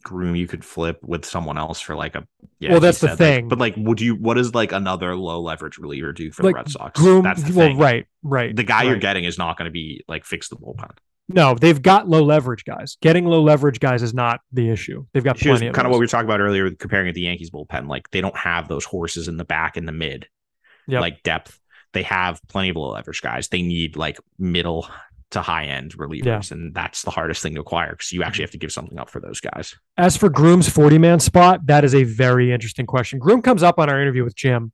Groom, you could flip with someone else for like a. Yeah, well, that's the thing. Like, but like, what does like another low leverage reliever do for like the Red Sox? Groom, that's the thing. Right. The guy you're getting is not going to be like fix the bullpen. No, they've got low leverage guys. Getting low leverage guys is not the issue. They've got plenty of kind of what we were talking about earlier, comparing it to the Yankees bullpen. Like they don't have those horses in the back and the mid, like depth. They have plenty of low leverage guys. They need like middle to high end relievers, and that's the hardest thing to acquire because you actually have to give something up for those guys. As for Groom's 40-man spot, that is a very interesting question. Groom comes up on our interview with Jim.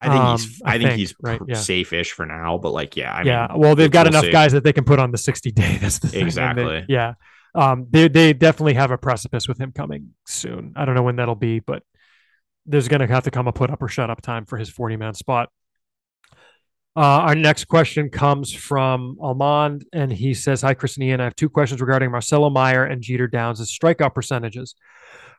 I think he's right, safe-ish for now, but like, I mean, well, they've got enough guys that they can put on the 60-day. That's the thing. Exactly. They definitely have a precipice with him coming soon. I don't know when that'll be, but there's going to have to come a put up or shut up time for his 40-man spot. Our next question comes from Almond, and he says, "Hi, Chris and Ian. I have 2 questions regarding Marcelo Meyer and Jeter Downs' strikeout percentages.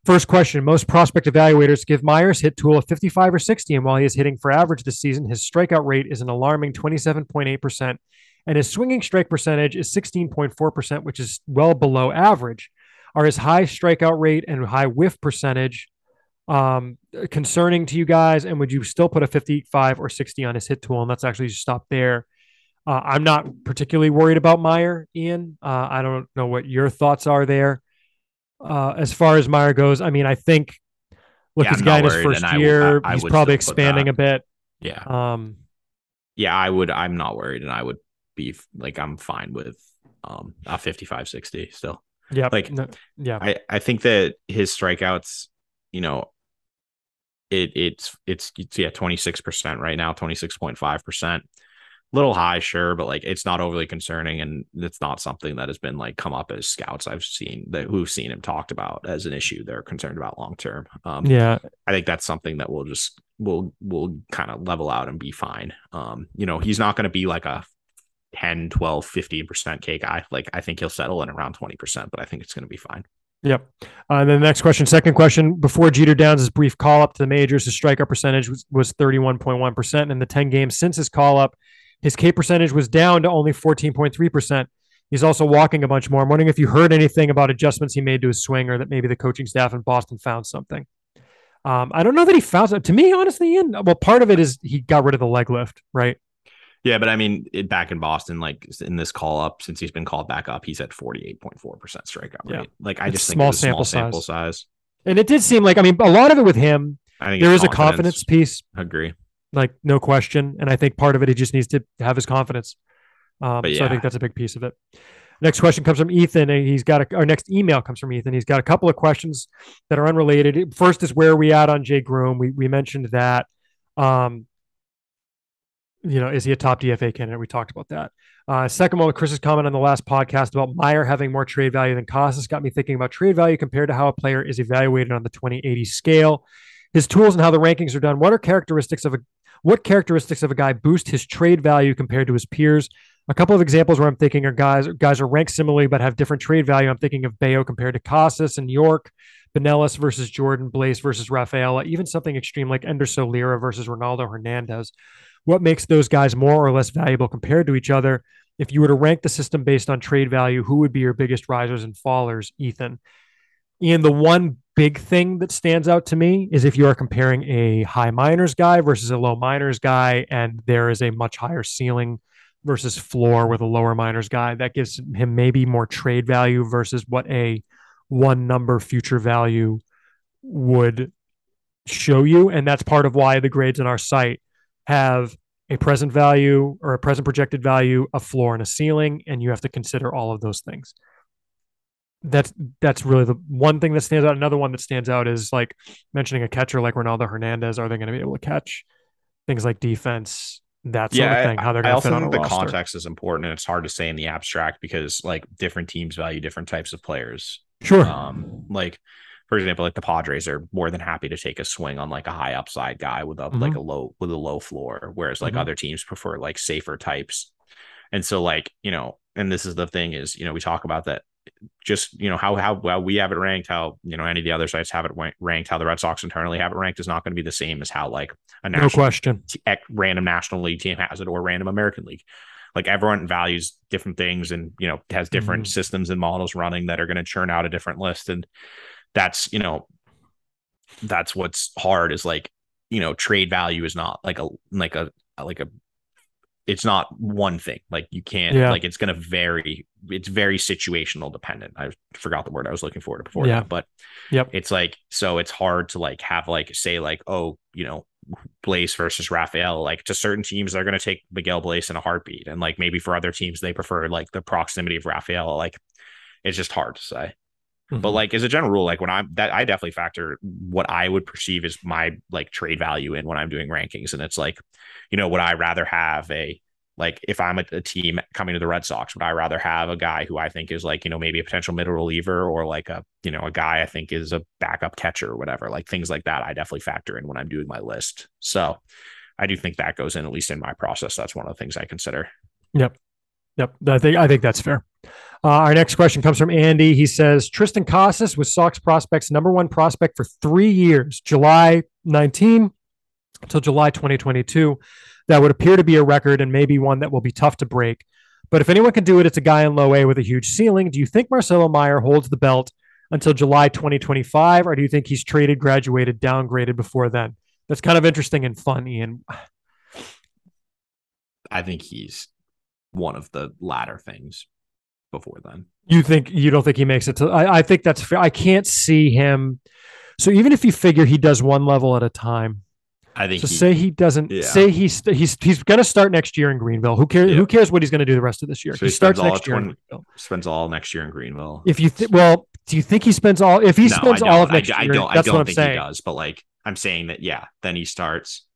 First question, most prospect evaluators give Meyer's hit tool a 55 or 60, and while he is hitting for average this season, his strikeout rate is an alarming 27.8%, and his swinging strike percentage is 16.4%, which is well below average. Are his high strikeout rate and high whiff percentage concerning to you guys, and would you still put a 55 or 60 on his hit tool?" And let's actually just stop there. I'm not particularly worried about Meyer, Ian. I don't know what your thoughts are there. As far as Meyer goes, I mean, I think, he's a guy in his first year. He's probably expanding a bit. Yeah. I'm not worried, and I would be like, I'm fine with a 55, 60 still. Yeah. I think that his strikeouts, it's 26% right now, 26.5%. Little high, sure, but like it's not overly concerning, and it's not something that has been like come up as scouts I've seen who've seen him talked about as an issue they're concerned about long term. I think that's something that we'll kind of level out and be fine. He's not going to be like a 10, 12, 15% K guy. Like I think he'll settle in around 20%, but I think it's going to be fine. Yep. And then the next question, second question, before Jeter Downs' brief call up to the majors, his strikeout percentage was 31.1%. And in the 10 games since his call up, his K percentage was down to only 14.3%. He's also walking a bunch more. I'm wondering if you heard anything about adjustments he made to his swing, or that maybe the coaching staff in Boston found something. I don't know that he found something. To me, honestly, Ian, well, part of it is he got rid of the leg lift, right? Yeah, but I mean, back in Boston, like in this call up, since he's been called back up, he's at 48.4% strikeout rate. Like I just think it's small sample size. And it did seem like, I mean, a lot of it with him, I think there is a confidence piece. Agree. Like no question. And I think part of it, he just needs to have his confidence. So I think that's a big piece of it. Next question comes from Ethan. And our next email comes from Ethan. He's got a couple of questions that are unrelated. First is, where are we at on Jay Groom? We mentioned that. Is he a top DFA candidate? We talked about that. Second one, Chris's comment on the last podcast about Meyer having more trade value than Costas got me thinking about trade value compared to how a player is evaluated on the 2080 scale. His tools and how the rankings are done. What characteristics of a guy boost his trade value compared to his peers? A couple of examples where I'm thinking are guys are ranked similarly but have different trade value. I'm thinking of Bayo compared to Costas and York, Benelis versus Jordan, Blaze versus Rafaela, even something extreme like Enderso Lira versus Ronaldo Hernandez. What makes those guys more or less valuable compared to each other? If you were to rank the system based on trade value, who would be your biggest risers and fallers, Ethan? And the one big thing that stands out to me is if you are comparing a high minors guy versus a low minors guy, and there is a much higher ceiling versus floor with a lower minors guy, that gives him maybe more trade value versus what a one number future value would show you. And that's part of why the grades on our site have a present value or a present projected value, a floor and a ceiling, and you have to consider all of those things. That's really the one thing that stands out. Another one that stands out is like mentioning a catcher like Ronaldo Hernandez. Are they going to be able to catch? Things like defense, that sort of thing. How they're going to fit on a roster. I also think the context is important, and it's hard to say in the abstract because like different teams value different types of players. Sure. Like for example, like the Padres are more than happy to take a swing on like a high upside guy with like a low floor, whereas like other teams prefer like safer types. And so like, and this is the thing is, we talk about that just, how well we have it ranked, how, any of the other sites have it ranked, how the Red Sox internally have it ranked is not going to be the same as how like a random National League team has it or random American League. Like everyone values different things and, has different systems and models running that are going to churn out a different list. And that's, that's what's hard is like, trade value is not like a it's not one thing. Like you can't like, it's going to vary. It's very situational dependent. I forgot the word I was looking for before that, but it's like, so it's hard to like have like, say like, oh, Blaze versus Rafael, like to certain teams, they're going to take Miguel Blaze in a heartbeat. And like, maybe for other teams, they prefer like the proximity of Rafael. Like it's just hard to say. But like as a general rule, like I definitely factor what I would perceive as my like trade value in when I'm doing rankings. And it's like, would I rather have like if I'm a team coming to the Red Sox, would I rather have a guy who I think is like, maybe a potential middle reliever or like a guy I think is a backup catcher or whatever, like things like that. I definitely factor in when I'm doing my list. So I do think that goes in, at least in my process. That's one of the things I consider. Yep. I think that's fair. Our next question comes from Andy. He says, Tristan Casas was Sox prospects #1 prospect for 3 years, July 19 until July 2022. That would appear to be a record and maybe one that will be tough to break. But if anyone can do it, it's a guy in low A with a huge ceiling. Do you think Marcelo Meyer holds the belt until July 2025, or do you think he's traded, graduated, downgraded before then? That's kind of interesting and fun, Ian. I think he's one of the latter things before then. You don't think he makes it to, I think that's fair. I can't see him. So even if you figure he does one level at a time, I think say he doesn't say he's going to start next year in Greenville. Who cares? Who cares what he's going to do the rest of this year? So he starts next year in Greenville. Spends all next year in Greenville. If you do you think he spends all? If he spends all of next year, I don't think he does. But like I'm saying that, then he starts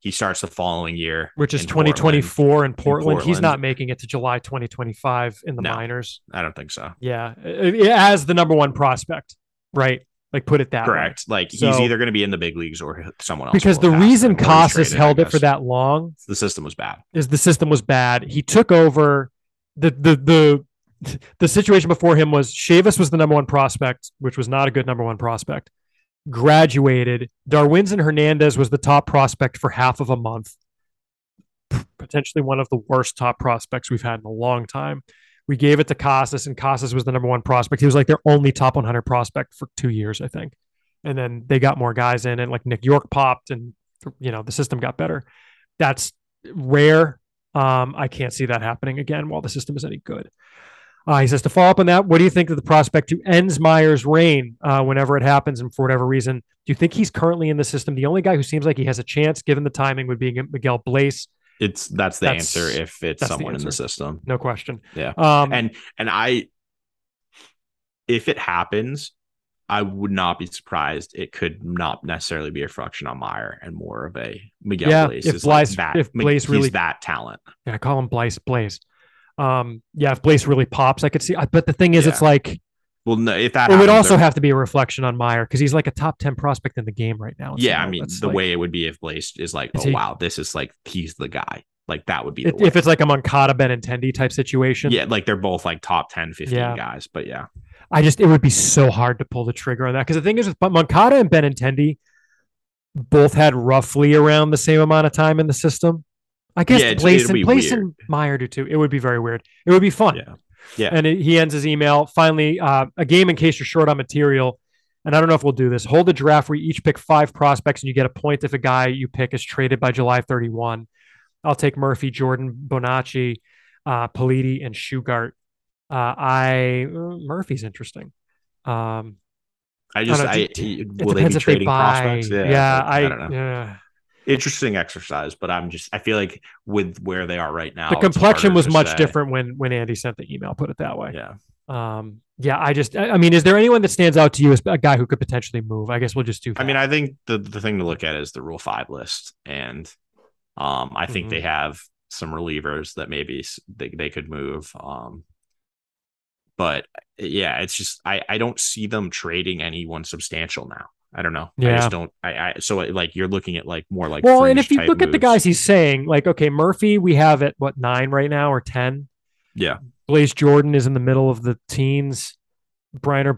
the following year, which is 2024 in Portland. He's not making it to July 2025 in the minors. I don't think so. Yeah, as the #1 prospect, right? Like put it that correct. way. Like he's either going to be in the big leagues or someone else. Because the reason Casas held it for that long, the system was bad. He took over the situation before him was Chavis was the #1 prospect, which was not a good #1 prospect. Graduated. Darwinzon Hernandez was the top prospect for half of a month. Potentially one of the worst top prospects we've had in a long time. We gave it to Casas, and Casas was the #1 prospect. He was like their only top 100 prospect for 2 years, I think. And then they got more guys in, and like Nick York popped, and the system got better. That's rare. I can't see that happening again while the system is any good. He says, to follow up on that, what do you think of the prospect who ends Meyer's reign whenever it happens and for whatever reason? Do you think he's currently in the system? The only guy who seems like he has a chance, given the timing, would be Miguel Blaze. That's the answer if it's someone in the system. No question. Yeah. And if it happens, I would not be surprised. It could not necessarily be a reflection on Meyer and more of a Miguel Blaze. If Blaze, like if Blaze he's really that talent. Yeah, I call him Blaze. If Blaze really pops, I could see. But the thing is, it's like, well, no, if that it would also have to be a reflection on Meyer because he's like a top 10 prospect in the game right now. Yeah, I mean, the way it would be if Blaze is like, wow, this is like he's the guy. Like that would be if it's like a Moncada Benintendi type situation. Yeah, like they're both like top 10, 15 guys. But yeah, it would be so hard to pull the trigger on that because the thing is, with Moncada and Benintendi both had roughly around the same amount of time in the system. I guess Blaze and Meyer do too. It would be very weird. It would be fun. Yeah. And he ends his email. Finally, a game in case you're short on material. And I don't know if we'll do this. Hold a draft where you each pick 5 prospects and you get a point if a guy you pick is traded by July 31. I'll take Murphy, Jordan, Bonacci, Politi, and Shugart. Murphy's interesting. Will they be trading prospects? I don't know. Interesting exercise, but I feel like with where they are right now, the complexion was much different when Andy sent the email, put it that way. I mean, is there anyone that stands out to you as a guy who could potentially move? I guess we'll just do that. I mean, I think the thing to look at is the Rule 5 list, and I think they have some relievers that maybe they could move. But yeah, it's just I don't see them trading anyone substantial now. I don't know. Yeah. I just don't. So like you're looking at like more like and if you look at the guys he's saying, like, okay, Murphy we have at 9 right now or 10. Yeah. Blaze Jordan is in the middle of the teens. Briner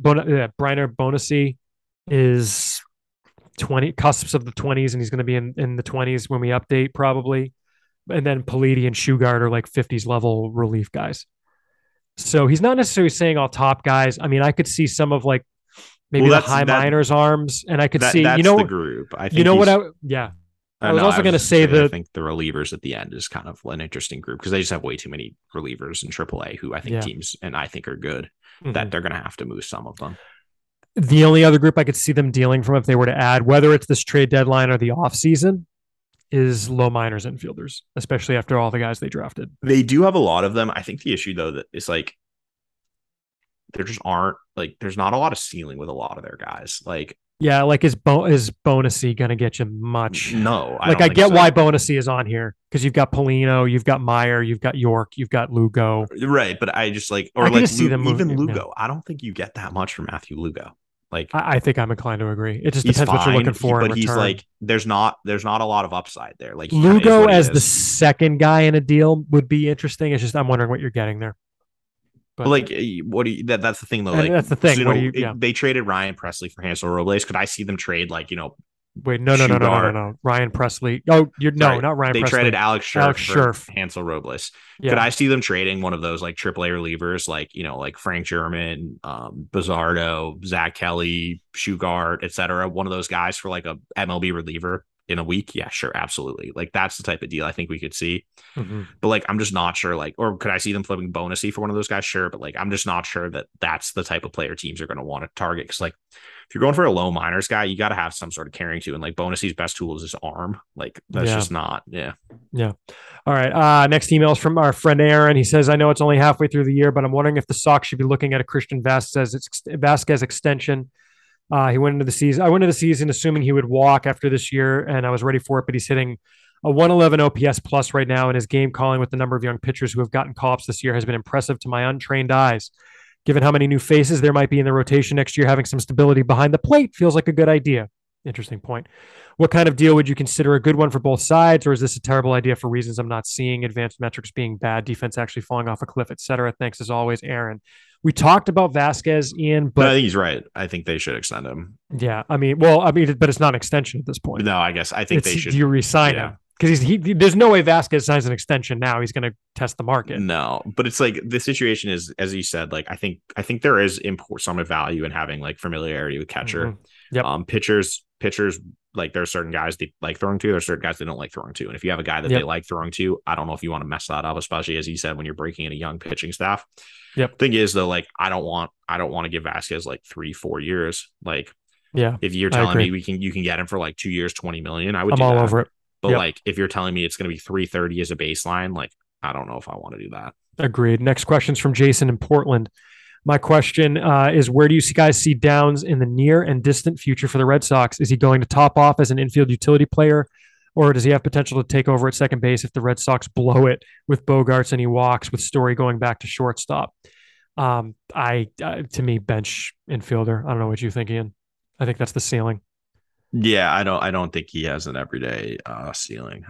Bonacy is 20 cusps of the 20s, and he's going to be in the 20s when we update probably. And then Politi and Shugart are like 50s level relief guys. So he's not necessarily saying all top guys. I mean, I could see some of like maybe the high minors arms, and I could see that's the group. I think I was also going to say I think the relievers at the end is kind of an interesting group because they just have way too many relievers in AAA who I think teams and I think are good that they're going to have to move some of them. The only other group I could see them dealing from if they were to add, whether it's this trade deadline or the offseason, is low minors infielders, especially after all the guys they drafted. They do have a lot of them. I think the issue though that is like there just aren't like there's not a lot of ceiling with a lot of their guys. Like is Bonacci going to get you much? No. I get why Bonacci is on here because you've got Polino, you've got Meyer, you've got York, you've got Lugo. Right, but I just like see them even Lugo. Yeah. I don't think you get that much from Matthew Lugo. Like I think I'm inclined to agree. It just depends what you're looking for. But he's like there's not a lot of upside there. Like Lugo as the second guy in a deal would be interesting. It's just I'm wondering what you're getting there. But like, what do you? That's the thing, though. Like, that's the thing. So, they traded Ryan Presley for Hansel Robles. Could I see them trade like Wait, no. Ryan Presley. Oh, not Ryan. They Presley. traded Alex Scherf for Hansel Robles. Yeah. Could I see them trading one of those like AAA relievers, like like Frank German, Bizzardo, Zach Kelly, Shugart, etc. One of those guys for like a MLB reliever in a week? Yeah, sure, absolutely. Like that's the type of deal I think we could see. But like I'm just not sure. Like, or could I see them flipping Bonacci for one of those guys? Sure, but like I'm just not sure that that's the type of player teams are going to want to target. Because like if you're going for a low minors guy, you got to have some sort of carrying to. And like Bonacci's best tool is his arm. Like that's just not. Yeah. All right. Next email is from our friend Aaron. He says, "I know it's only halfway through the year, but I'm wondering if the Sox should be looking at a Christian Vasquez extension." I went into the season assuming he would walk after this year, and I was ready for it, but he's hitting a 111 OPS plus right now, and his game calling with the number of young pitchers who have gotten call-ups this year has been impressive to my untrained eyes. Given how many new faces there might be in the rotation next year, having some stability behind the plate feels like a good idea. Interesting point. What kind of deal would you consider a good one for both sides, or is this a terrible idea for reasons I'm not seeing, advanced metrics being bad, defense actually falling off a cliff, etc.? Thanks as always, Aaron. We talked about Vasquez, Ian, but I think he's right. I think they should extend him. Yeah, but it's not an extension at this point. No, I guess I think they should. You resign him because there's no way Vasquez signs an extension now. He's going to test the market. No, but it's like the situation is, as you said, like I think there is some value in having like familiarity with catcher. Pitchers, like there are certain guys they like throwing to, there are certain guys they don't like throwing to. And if you have a guy that they like throwing to, I don't know if you want to mess that up, especially as you said, when you're breaking in a young pitching staff. Thing is though, like I don't want to give Vasquez like 3-4 years. Like, if you're telling me you can get him for like 2 years, 20 million, I'm all over it. But like, if you're telling me it's going to be 330 as a baseline, like, I don't know if I want to do that. Agreed. Next question's from Jason in Portland. My question is, where do you guys see Downs in the near and distant future for the Red Sox? Is he going to top off as an infield utility player, or does he have potential to take over at second base if the Red Sox blow it with Bogarts and he walks, with Story going back to shortstop? To me, bench infielder. I don't know what you think, Ian. I think that's the ceiling. Yeah, I don't think he has an everyday ceiling.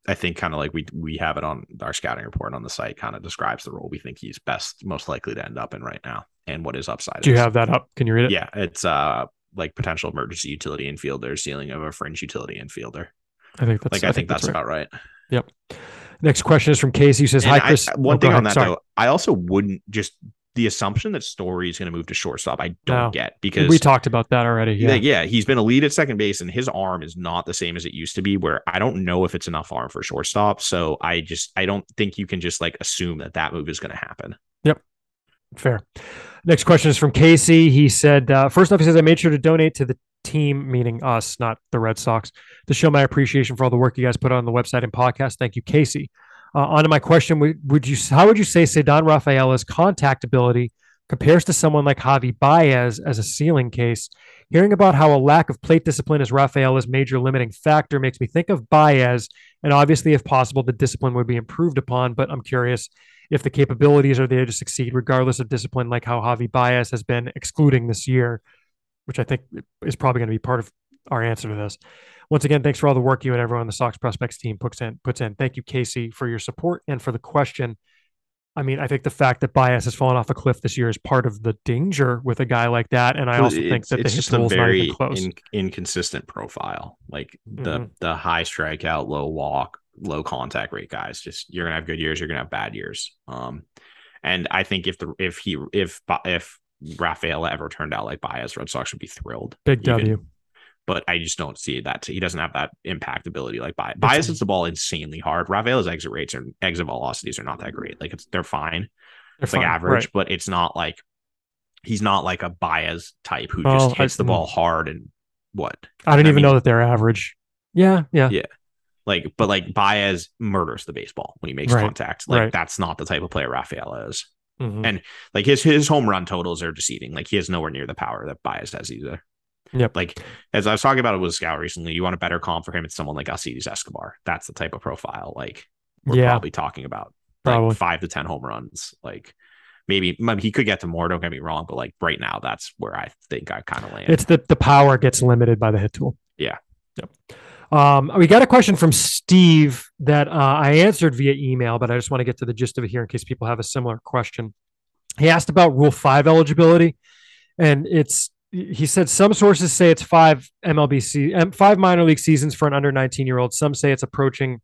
I think kind of like we have it on our scouting report on the site, kind of describes the role we think he's most likely to end up in right now and what his upside is. Do you have that up? Can you read it? Yeah, it's like potential emergency utility infielder, ceiling of a fringe utility infielder. I think that's right. About right. Yep. Next question is from Casey, who says, "Hi, Chris." One thing on that though, I also wouldn't just the assumption that Story is going to move to shortstop. I don't get, because we talked about that already. Yeah, he's been a lead at second base, and his arm is not the same as it used to be. Where I don't know if it's enough arm for shortstop. So I don't think you can just like assume that move is going to happen. Yep, fair. Next question is from Casey. He said, first off, he says, "I made sure to donate to the team," meaning us, not the Red Sox, "to show my appreciation for all the work you guys put on the website and podcast. Thank you, Casey." On to my question, how would you say Ceddanne Rafaela's contact ability compares to someone like Javi Baez as a ceiling case? Hearing about how a lack of plate discipline is Rafaela's major limiting factor makes me think of Baez, and obviously, if possible, the discipline would be improved upon, but I'm curious if the capabilities are there to succeed regardless of discipline, like how Javi Baez has been, excluding this year, which I think is probably going to be part of our answer to this. Once again, thanks for all the work you and everyone on the Sox Prospects team puts in. Thank you, Casey, for your support and for the question. I mean, I think the fact that Baez has fallen off a cliff this year is part of the danger with a guy like that. And I also think that it's just a very inconsistent profile. Like the high strikeout, low walk, low contact rate guys. Just you're gonna have good years, you're gonna have bad years. And I think if Rafaela ever turned out like Baez, Red Sox would be thrilled. Big W. But I just don't see that. He doesn't have that impact ability like Baez. Baez hits the ball insanely hard. Rafaela's exit rates and exit velocities are not that great. Like they're fine. It's like average, right. But it's not like he's not like a Baez type who just hits the ball hard and what. I didn't even know that they're average. Yeah. But Baez murders the baseball when he makes contact. Like that's not the type of player Rafaela is. Mm-hmm. And like his home run totals are deceiving. Like he has nowhere near the power that Baez has either. Yep. Like as I was talking about it with a scout recently, you want a better comp for him. It's someone like Alcides Escobar. That's the type of profile like we're probably talking about. Like 5 to 10 home runs. Like maybe he could get to more. Don't get me wrong, but like right now, that's where I think I kind of land. It's the power gets limited by the hit tool. Yeah. Yep. We got a question from Steve that I answered via email, but I just want to get to the gist of it here in case people have a similar question. He asked about Rule 5 eligibility, and he said some sources say it's 5 minor league seasons for an under 19-year-old. Some say it's approaching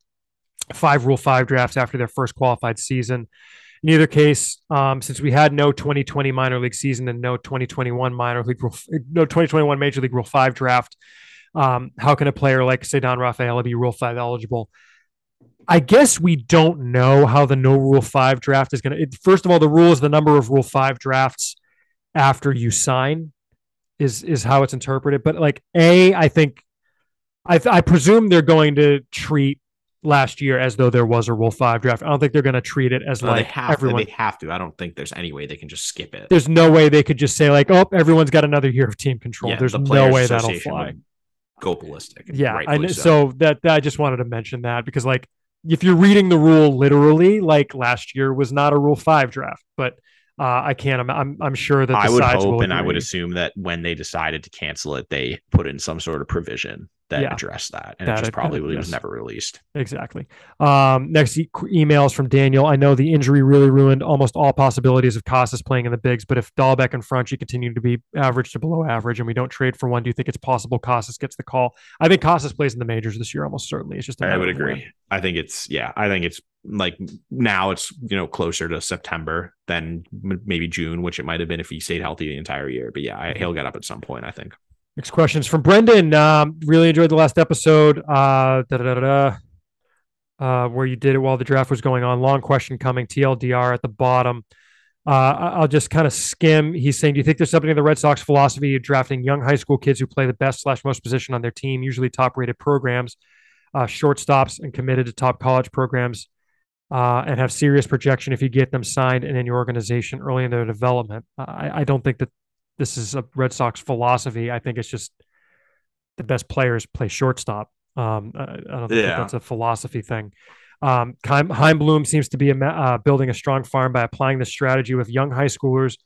5 Rule 5 drafts after their first qualified season. In either case, since we had no 2020 minor league season and no 2021 Major League Rule 5 draft, how can a player like Ceddanne Rafaela be Rule 5 eligible? I guess we don't know how the no Rule 5 draft is going to. First of all, the rule is the number of Rule 5 drafts after you sign. Is how it's interpreted. But like I think I presume they're going to treat last year as though there was a Rule 5 draft. I don't think they're going to treat it as everyone. They have to. I don't think there's any way they can just skip it. There's no way they could just say like, oh, everyone's got another year of team control. There's no way that'll fly. Go ballistic. Yeah, so that I just wanted to mention that because like if you're reading the rule literally, like last year was not a Rule 5 draft, but I can't. I'm sure that the I would sides hope, and I would assume that when they decided to cancel it, they put in some sort of provision that addressed that, and it just probably was never released. Exactly. Next emails from Daniel. I know the injury really ruined almost all possibilities of Casas playing in the bigs, but if Dahlbeck and Franchi continue to be average to below average, and we don't trade for one, do you think it's possible Casas gets the call? I think Casas plays in the majors this year almost certainly. It's just I would agree. I think it's like now it's closer to September than maybe June, which it might have been if he stayed healthy the entire year. But he'll get up at some point, I think. Next question is from Brendan. Really enjoyed the last episode where you did it while the draft was going on. Long question coming. TLDR at the bottom. I'll just kind of skim. He's saying, do you think there's something in the Red Sox philosophy of drafting young high school kids who play the best/most position on their team, usually top-rated programs, shortstops, and committed to top college programs? and have serious projection if you get them signed and in your organization early in their development. I don't think that this is a Red Sox philosophy. I think it's just the best players play shortstop. I don't think that Yeah. that's a philosophy thing. Heimblum seems to be building a strong farm by applying this strategy with young high schoolers,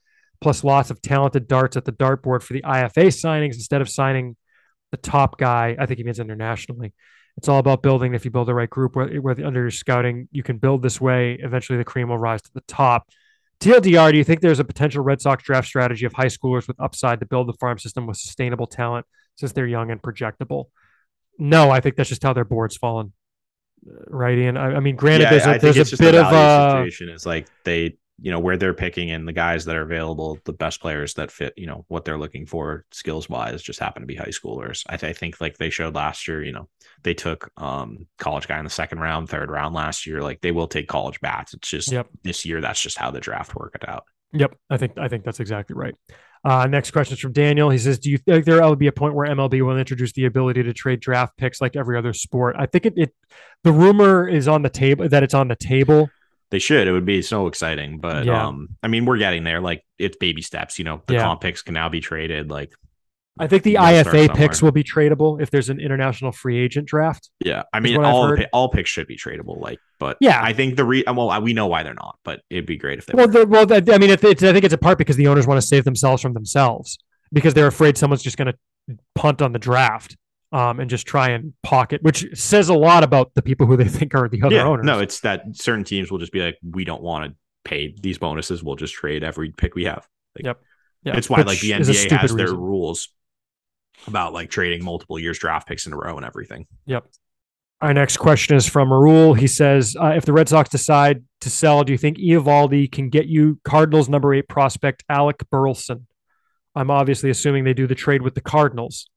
plus lots of talented darts at the dartboard for the IFA signings instead of signing the top guy. I think he means internationally. It's all about building. If you build the right group where under your scouting, you can build this way. Eventually, the cream will rise to the top. TLDR, do you think there's a potential Red Sox draft strategy of high schoolers with upside to build the farm system with sustainable talent since they're young and projectable? No, I think that's just how their board's fallen. Right, Ian? I mean, granted, Yeah, I think there's it's a just the bit of value situation. It's like they, where they're picking and the guys that are available, the best players that fit, what they're looking for skills wise just happen to be high schoolers. I think like they showed last year, they took college guy in the second round, third round last year. Like they will take college bats. It's just this year, that's just how the draft worked out. Yep. I think that's exactly right. Next question is from Daniel. He says, do you think there will be a point where MLB will introduce the ability to trade draft picks like every other sport? I think the rumor is on the table that it's on the table. They should. It would be so exciting. But I mean, we're getting there. Like it's baby steps. The comp picks can now be traded. Like I think the IFA picks will be tradable if there's an international free agent draft. Yeah, I mean, all picks should be tradable. Like, but yeah, I think we know why they're not, but it'd be great if they. I mean, I think it's a part because the owners want to save themselves from themselves because they're afraid someone's just going to punt on the draft and just try and pocket, which says a lot about the people who they think are the other owners. No, it's that certain teams will just be like, we don't want to pay these bonuses. We'll just trade every pick we have. Like, yep. It's why like the NBA has their rules about like trading multiple years draft picks in a row and everything. Yep. Our next question is from Raul. He says, if the Red Sox decide to sell, do you think Eovaldi can get you Cardinals number 8 prospect Alec Burleson? I'm obviously assuming they do the trade with the Cardinals.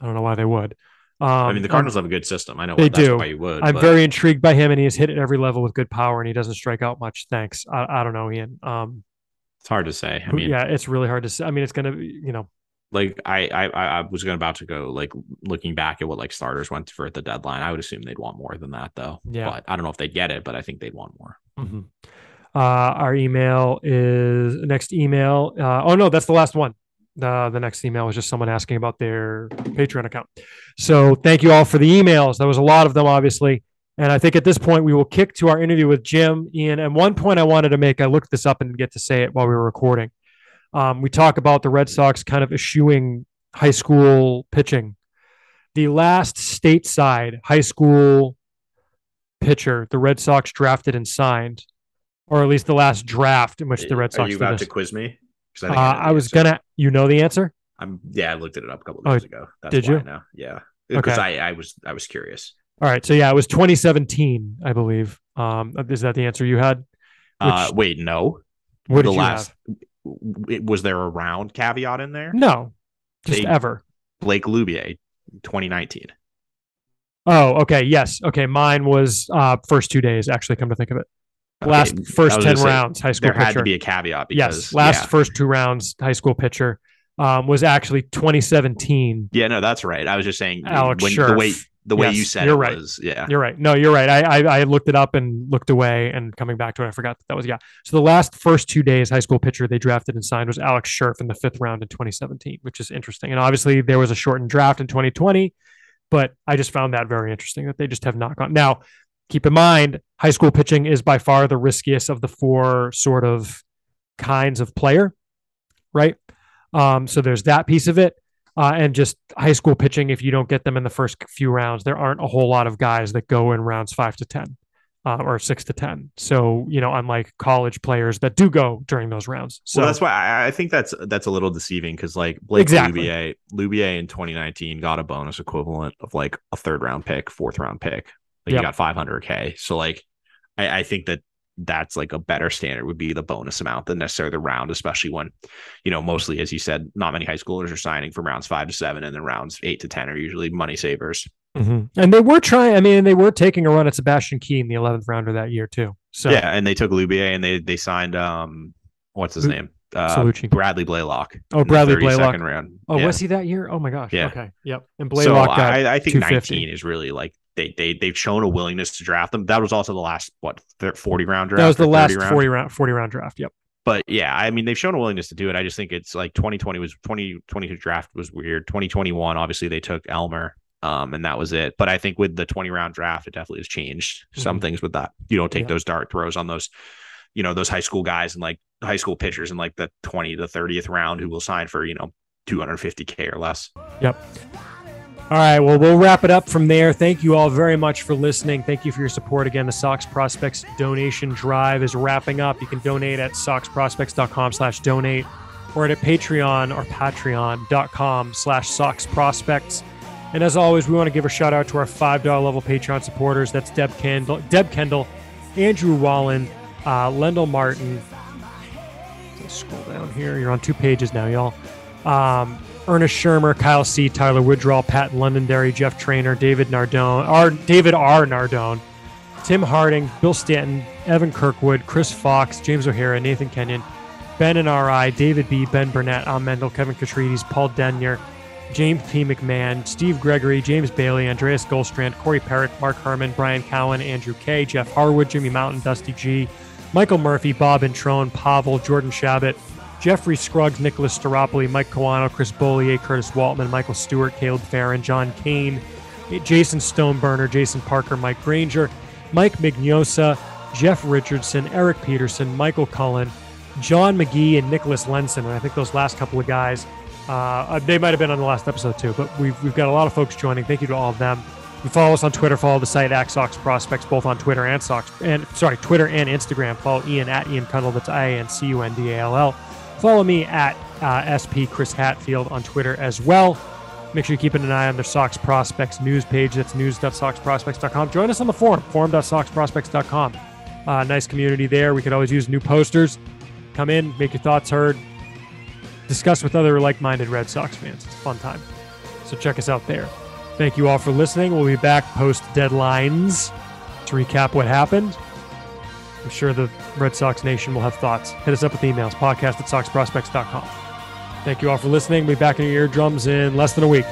I don't know why they would. I mean, the Cardinals have a good system. I know they do. Why you would. I'm very intrigued by him, and he has hit at every level with good power, and he doesn't strike out much. Thanks. I don't know, Ian. It's hard to say. I mean, yeah, it's really hard to say. I mean, it's going to, like I was about to go like looking back at what like starters went for at the deadline. I would assume they'd want more than that though. Yeah. But I don't know if they'd get it, but I think they'd want more. Mm-hmm. Our email is next email. Oh no, that's the last one. The next email was just someone asking about their Patreon account. So thank you all for the emails. There was a lot of them, obviously. And I think at this point we will kick to our interview with Jim, Ian. And one point I wanted to make, I looked this up and get to say it while we were recording. We talk about the Red Sox kind of eschewing high school pitching. The last stateside high school pitcher the Red Sox drafted and signed, or at least the last draft in which the Red Sox. Are you about to quiz me? I was gonna. You know the answer? I looked it up a couple of days ago. That's did you? I know. Yeah, because I was curious. All right, so yeah, it was 2017, I believe. Is that the answer you had? Wait, no. What did you have? Was there a round caveat in there? No, just ever. Blake Lubier, 2019. Oh, okay. Yes. Okay. Mine was first 2 days, actually, come to think of it. First 10 rounds, high school pitcher. There had to be a caveat because first 2 rounds, high school pitcher was actually 2017. Yeah, no, that's right. I was just saying Alex the way you said you're it right. was, yeah. You're right. No, you're right. I looked it up and looked away, and coming back to it, I forgot that was, So the first 2 days, high school pitcher they drafted and signed was Alex Scherf in the 5th round in 2017, which is interesting. And obviously there was a shortened draft in 2020, but I just found that very interesting that they just have not gone. Now, keep in mind, high school pitching is by far the riskiest of the 4 sort of kinds of player, right? So there's that piece of it. And just high school pitching, if you don't get them in the first few rounds, there aren't a whole lot of guys that go in rounds 5 to 10 or 6 to 10. So, unlike college players that do go during those rounds. So that's why I think that's a little deceiving because like Blake Lubier in 2019 got a bonus equivalent of like a 3rd round pick, 4th round pick. Like he got $500K. So like, I think that's like a better standard would be the bonus amount than necessarily the round, especially when, mostly, as you said, not many high schoolers are signing from rounds 5 to 7 and then rounds 8 to 10 are usually money savers. Mm-hmm. And they were they were taking a run at Sebastian Key in the 11th rounder that year too. So yeah. And they took Lubier and they signed, what's his name? Bradley Blaylock. Oh, Bradley Blaylock. Round. Oh, was he that year? Oh my gosh. Yeah. Okay. Yep. And Blaylock got I think 19 is really like they've shown a willingness to draft them. That was also the last 40 round draft. That was the last 40 round draft. Yep. But yeah, I mean, they've shown a willingness to do it. I just think it's like 2022 draft was weird. 2021, obviously they took Elmer, and that was it. But I think with the 20 round draft, it definitely has changed some things with that. You don't take those dart throws on those, those high school guys and like high school pitchers in like the 20 to 30th round who will sign for, $250K or less. Yep. All right, well, we'll wrap it up from there. Thank you all very much for listening. Thank you for your support. Again, the Sox Prospects donation drive is wrapping up. You can donate at soxprospects.com/donate or at Patreon or patreon.com/soxprospects. And as always, we want to give a shout out to our $5 level Patreon supporters. That's Deb Kendall, Andrew Wallen, Lendl Martin. Let's scroll down here. You're on 2 pages now, y'all. Ernest Shermer, Kyle C., Tyler Woodrow, Pat Londonderry, Jeff Trainer, David R. Nardone, Tim Harding, Bill Stanton, Evan Kirkwood, Chris Fox, James O'Hara, Nathan Kenyon, Ben and R.I., David B., Ben Burnett, Al Mendel, Kevin Katrides, Paul Denyer, James P. McMahon, Steve Gregory, James Bailey, Andreas Goldstrand, Corey Perrick, Mark Herman, Brian Cowan, Andrew K., Jeff Harwood, Jimmy Mountain, Dusty G., Michael Murphy, Bob Introne, Pavel, Jordan Shabbat, Jeffrey Scruggs, Nicholas Staropoli, Mike Kawano, Chris Bollier, Curtis Waltman, Michael Stewart, Caleb Farron, John Kane, Jason Stoneburner, Jason Parker, Mike Granger, Mike Mignosa, Jeff Richardson, Eric Peterson, Michael Cullen, John McGee, and Nicholas Lenson. And I think those last couple of guys, they might have been on the last episode too, but we've got a lot of folks joining. Thank you to all of them. You follow us on Twitter, follow the site at Sox Prospects, both on Twitter and Twitter and Instagram. Follow Ian at Ian Cundall, that's IANCUNDALL. Follow me at SP Chris Hatfield on Twitter as well. Make sure you're keeping an eye on the Sox Prospects news page. That's news.soxprospects.com. Join us on the forum.soxprospects.com. Nice community there. We could always use new posters. Come in, make your thoughts heard, discuss with other like-minded Red Sox fans. It's a fun time. So check us out there. Thank you all for listening. We'll be back post-deadlines to recap what happened. I'm sure the Red Sox Nation will have thoughts. Hit us up with emails, podcast@soxprospects.com. Thank you all for listening. We'll be back in your eardrums in less than a week.